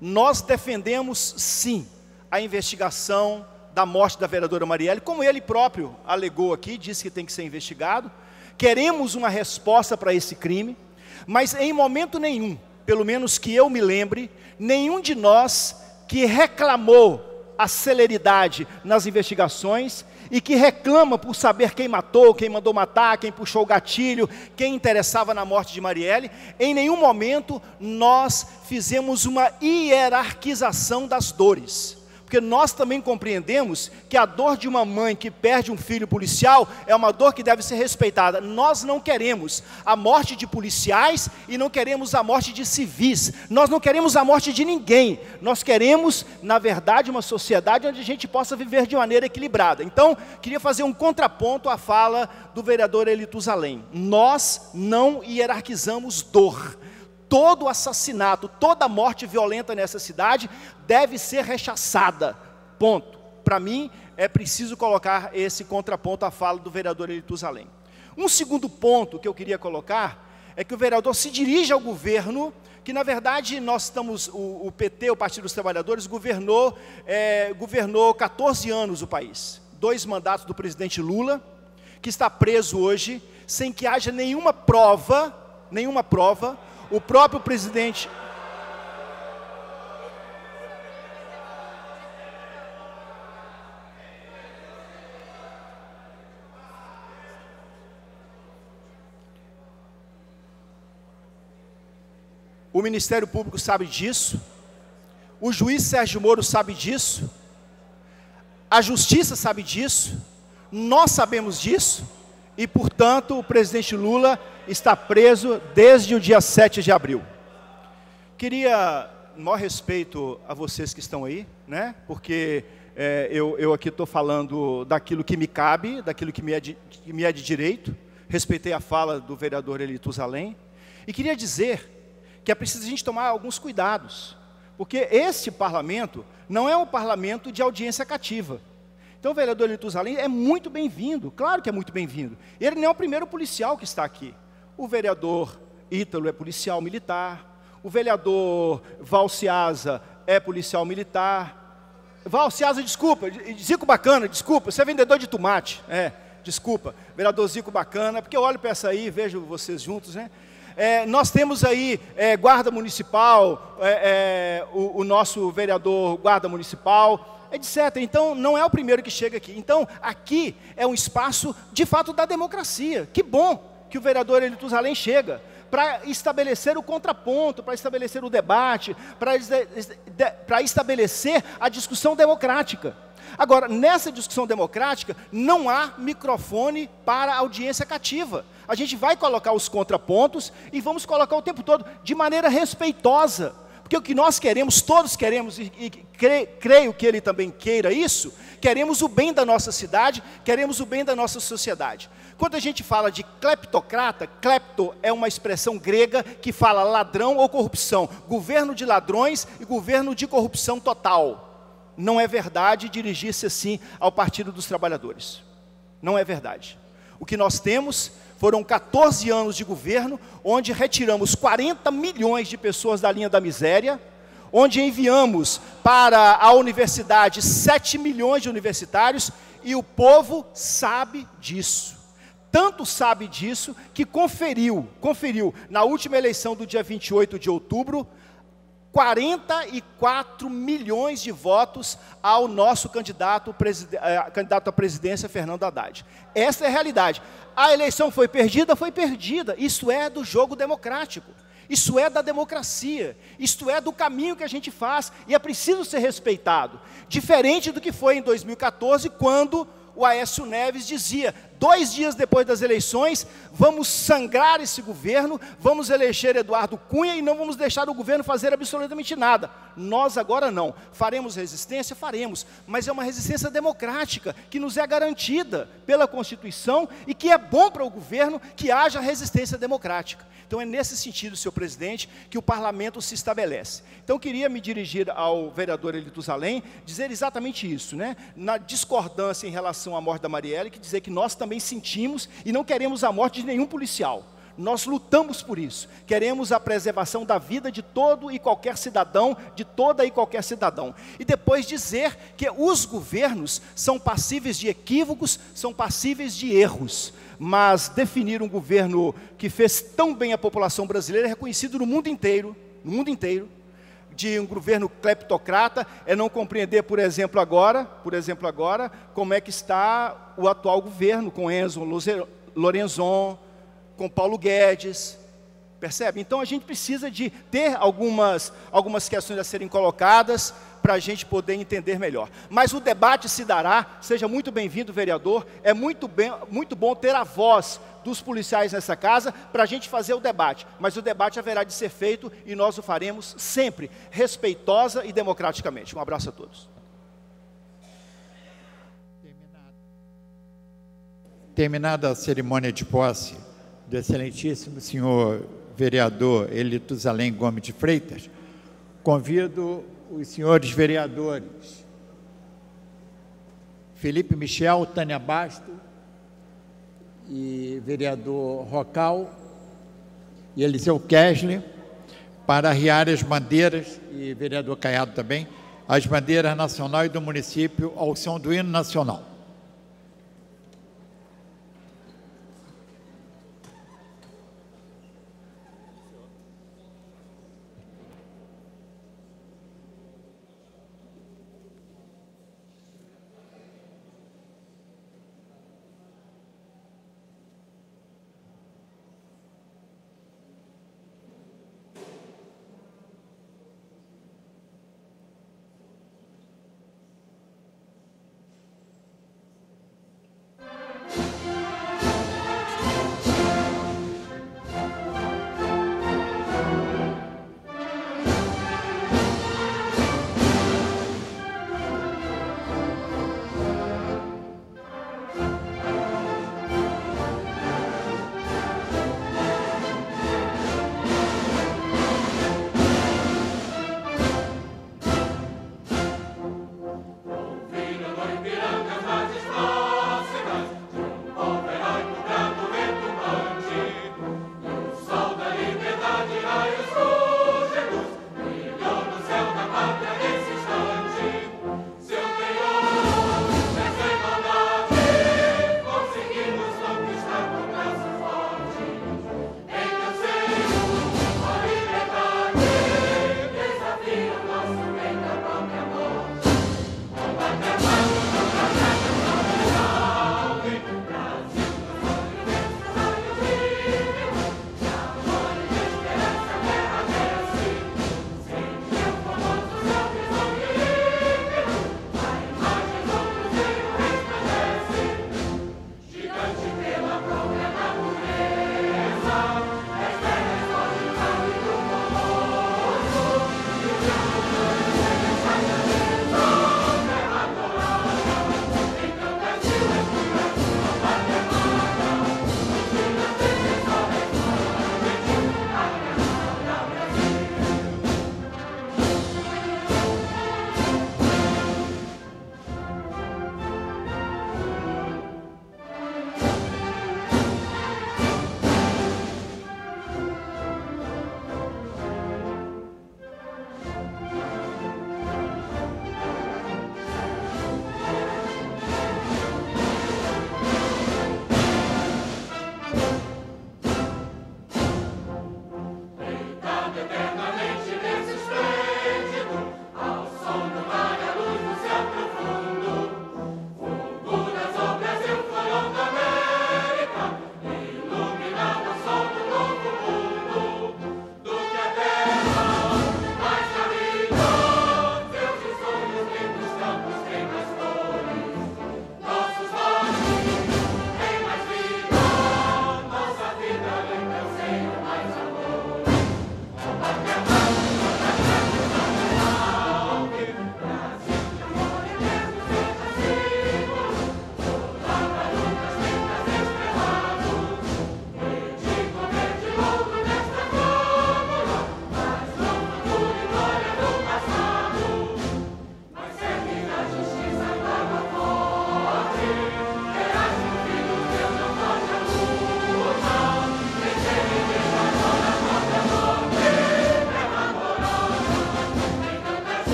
Nós defendemos, sim, a investigação da morte da vereadora Marielle, como ele próprio alegou aqui, disse que tem que ser investigado. Queremos uma resposta para esse crime, mas em momento nenhum, pelo menos que eu me lembre, nenhum de nós que reclamou a celeridade nas investigações e que reclama por saber quem matou, quem mandou matar, quem puxou o gatilho, quem interessava na morte de Marielle, em nenhum momento nós fizemos uma hierarquização das dores. Porque nós também compreendemos que a dor de uma mãe que perde um filho policial é uma dor que deve ser respeitada. Nós não queremos a morte de policiais e não queremos a morte de civis. Nós não queremos a morte de ninguém. Nós queremos, na verdade, uma sociedade onde a gente possa viver de maneira equilibrada. Então, queria fazer um contraponto à fala do vereador Elitus Além. Nós não hierarquizamos dor. Todo assassinato, toda morte violenta nessa cidade deve ser rechaçada, ponto. Para mim, é preciso colocar esse contraponto à fala do vereador Elitus Além. Um segundo ponto que eu queria colocar é que o vereador se dirige ao governo, que na verdade nós estamos, o PT, o Partido dos Trabalhadores, governou 14 anos o país. 2 mandatos do presidente Lula, que está preso hoje, sem que haja nenhuma prova, o próprio presidente... O Ministério Público sabe disso, o juiz Sérgio Moro sabe disso, a justiça sabe disso, nós sabemos disso, e, portanto, o presidente Lula está preso desde o dia 7 de abril. Queria, maior respeito a vocês que estão aí, né? Porque eu aqui estou falando daquilo que me cabe, daquilo que me é de direito. Respeitei a fala do vereador Eli Tuzalém. E queria dizer que é preciso a gente tomar alguns cuidados, porque este parlamento não é um parlamento de audiência cativa. Então o vereador Eli Tuzalém é muito bem-vindo, claro que é muito bem-vindo. Ele não é o primeiro policial que está aqui. O vereador Ítalo é policial militar, o vereador Valciasa é policial militar. Valciasa, desculpa, Zico Bacana, desculpa, você é vendedor de tomate, desculpa, vereador Zico Bacana, porque eu olho para essa aí e vejo vocês juntos, né? Nós temos aí guarda municipal, o nosso vereador guarda municipal, etc. Então, não é o primeiro que chega aqui. Então, aqui é um espaço, de fato, da democracia. Que bom que o vereador Eli Tuzalém chega para estabelecer o contraponto, para estabelecer o debate, para estabelecer a discussão democrática. Agora, nessa discussão democrática, não há microfone para audiência cativa. A gente vai colocar os contrapontos e vamos colocar o tempo todo de maneira respeitosa. Porque o que nós queremos, todos queremos, e creio que ele também queira isso, queremos o bem da nossa cidade, queremos o bem da nossa sociedade. Quando a gente fala de cleptocrata, klepto é uma expressão grega que fala ladrão ou corrupção, governo de ladrões e governo de corrupção total. Não é verdade dirigir-se assim ao Partido dos Trabalhadores. Não é verdade. O que nós temos foram 14 anos de governo, onde retiramos 40 milhões de pessoas da linha da miséria, onde enviamos para a universidade 7 milhões de universitários, e o povo sabe disso. Tanto sabe disso que conferiu na última eleição do dia 28 de outubro, 44 milhões de votos ao nosso candidato à presidência, Fernando Haddad. Essa é a realidade. A eleição foi perdida? Foi perdida. Isso é do jogo democrático. Isso é da democracia. Isto é do caminho que a gente faz. E é preciso ser respeitado. Diferente do que foi em 2014, quando o Aécio Neves dizia, 2 dias depois das eleições, vamos sangrar esse governo, vamos eleger Eduardo Cunha e não vamos deixar o governo fazer absolutamente nada. Nós agora não. Faremos resistência? Faremos. Mas é uma resistência democrática, que nos é garantida pela Constituição e que é bom para o governo que haja resistência democrática. Então é nesse sentido, senhor presidente, que o parlamento se estabelece. Então queria me dirigir ao vereador Eli Tuzalém, dizer exatamente isso, né? Na discordância em relação à morte da Marielle, que dizer que nós também sentimos e não queremos a morte de nenhum policial. Nós lutamos por isso. Queremos a preservação da vida de todo e qualquer cidadão, de toda e qualquer cidadão. E depois dizer que os governos são passíveis de equívocos, são passíveis de erros. Mas definir um governo que fez tão bem a população brasileira é reconhecido no mundo inteiro, de um governo cleptocrata, é não compreender, por exemplo agora, como é que está o atual governo, com Enzo Lorenzon, com Paulo Guedes, percebe? Então a gente precisa de ter algumas questões a serem colocadas, para a gente poder entender melhor. Mas o debate se dará, seja muito bem-vindo, vereador, é muito bom ter a voz dos policiais nessa casa, para a gente fazer o debate, mas o debate haverá de ser feito, e nós o faremos sempre, respeitosa e democraticamente. Um abraço a todos. Terminada a cerimônia de posse do excelentíssimo senhor vereador Eli Tuzalém Gomes de Freitas, convido os senhores vereadores Felipe Michel, Tânia Basto e vereador Rocal e Eliseu Kessler para arriar as bandeiras, e vereador Caiado também, as bandeiras nacional e do município ao som do hino nacional.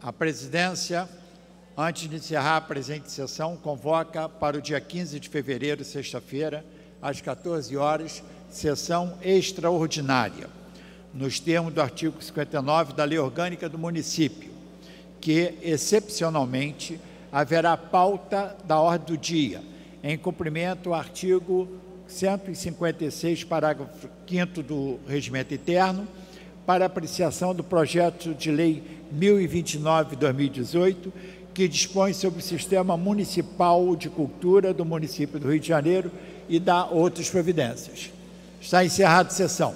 A presidência, antes de encerrar a presente sessão, convoca para o dia 15 de fevereiro, sexta-feira, às 14 horas, sessão extraordinária, nos termos do artigo 59 da Lei Orgânica do Município, que, excepcionalmente, haverá pauta da ordem do dia, em cumprimento ao artigo 156, parágrafo 5º do Regimento Interno, para apreciação do projeto de lei 1029/2018, que dispõe sobre o Sistema Municipal de Cultura do município do Rio de Janeiro e dá outras providências. Está encerrada a sessão.